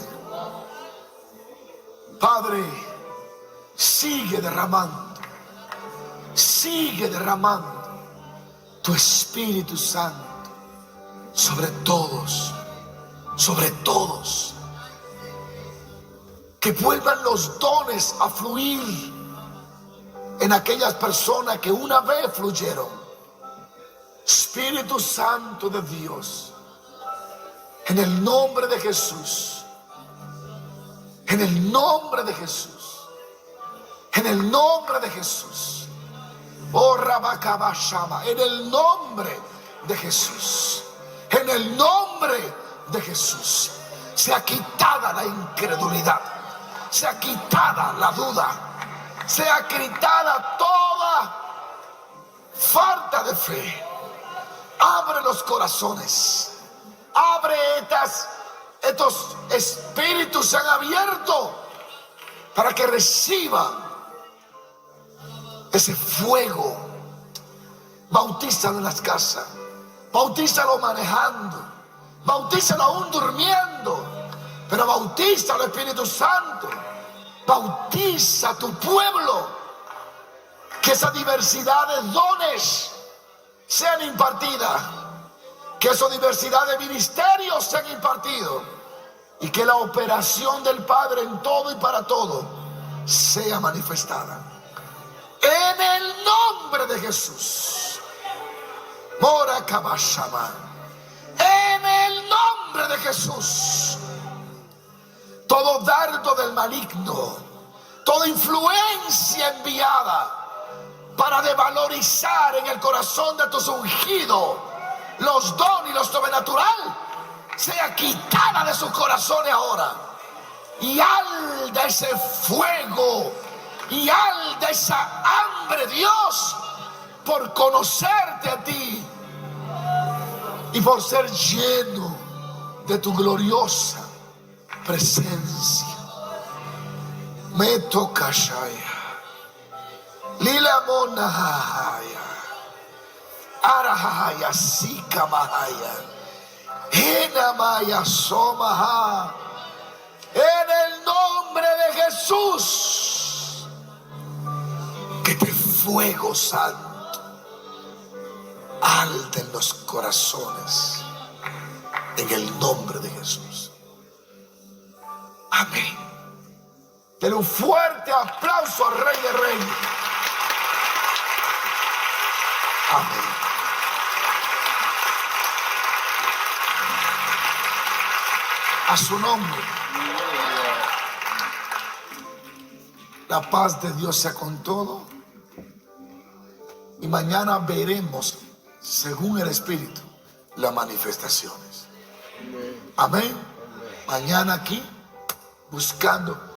Padre, sigue derramando tu Espíritu Santo sobre todos, sobre todos. Que vuelvan los dones a fluir en aquellas personas que una vez fluyeron. Espíritu Santo de Dios, en el nombre de Jesús, en el nombre de Jesús, en el nombre de Jesús. Oh, Rabakabashama, en el nombre de Jesús, en el nombre de Jesús, sea quitada la incredulidad, sea quitada la duda, sea quitada toda falta de fe. Abre los corazones, abre estos espíritus se han abierto para que reciban ese fuego. Bautízalo en las casas, bautízalo manejando, bautízalo aún durmiendo, pero bautiza al Espíritu Santo. Bautiza a tu pueblo, que esa diversidad de dones sean impartidas, que esa diversidad de ministerios sean impartidos, y que la operación del Padre en todo y para todo sea manifestada. En el nombre de Jesús. Mora Kabashama. En el nombre de Jesús. Todo dardo del maligno, toda influencia enviada para devalorizar en el corazón de tus ungidos los dones y lo sobrenatural, sea quitada de sus corazones ahora. Y al de ese fuego, y al de esa hambre, Dios, por conocerte a ti y por ser lleno de tu gloriosa presencia. Me toca Shaya, Lila Monahaya, Arahaya, Sika Mahaya, Enamaya Somaha. En el nombre de Jesús, que este fuego santo arde en los corazones. En el nombre de Jesús. Amén. Denle un fuerte aplauso al Rey de Reyes. Amén. A su nombre. La paz de Dios sea con todo. Y mañana veremos, según el Espíritu, las manifestaciones. Amén. Mañana aquí, buscando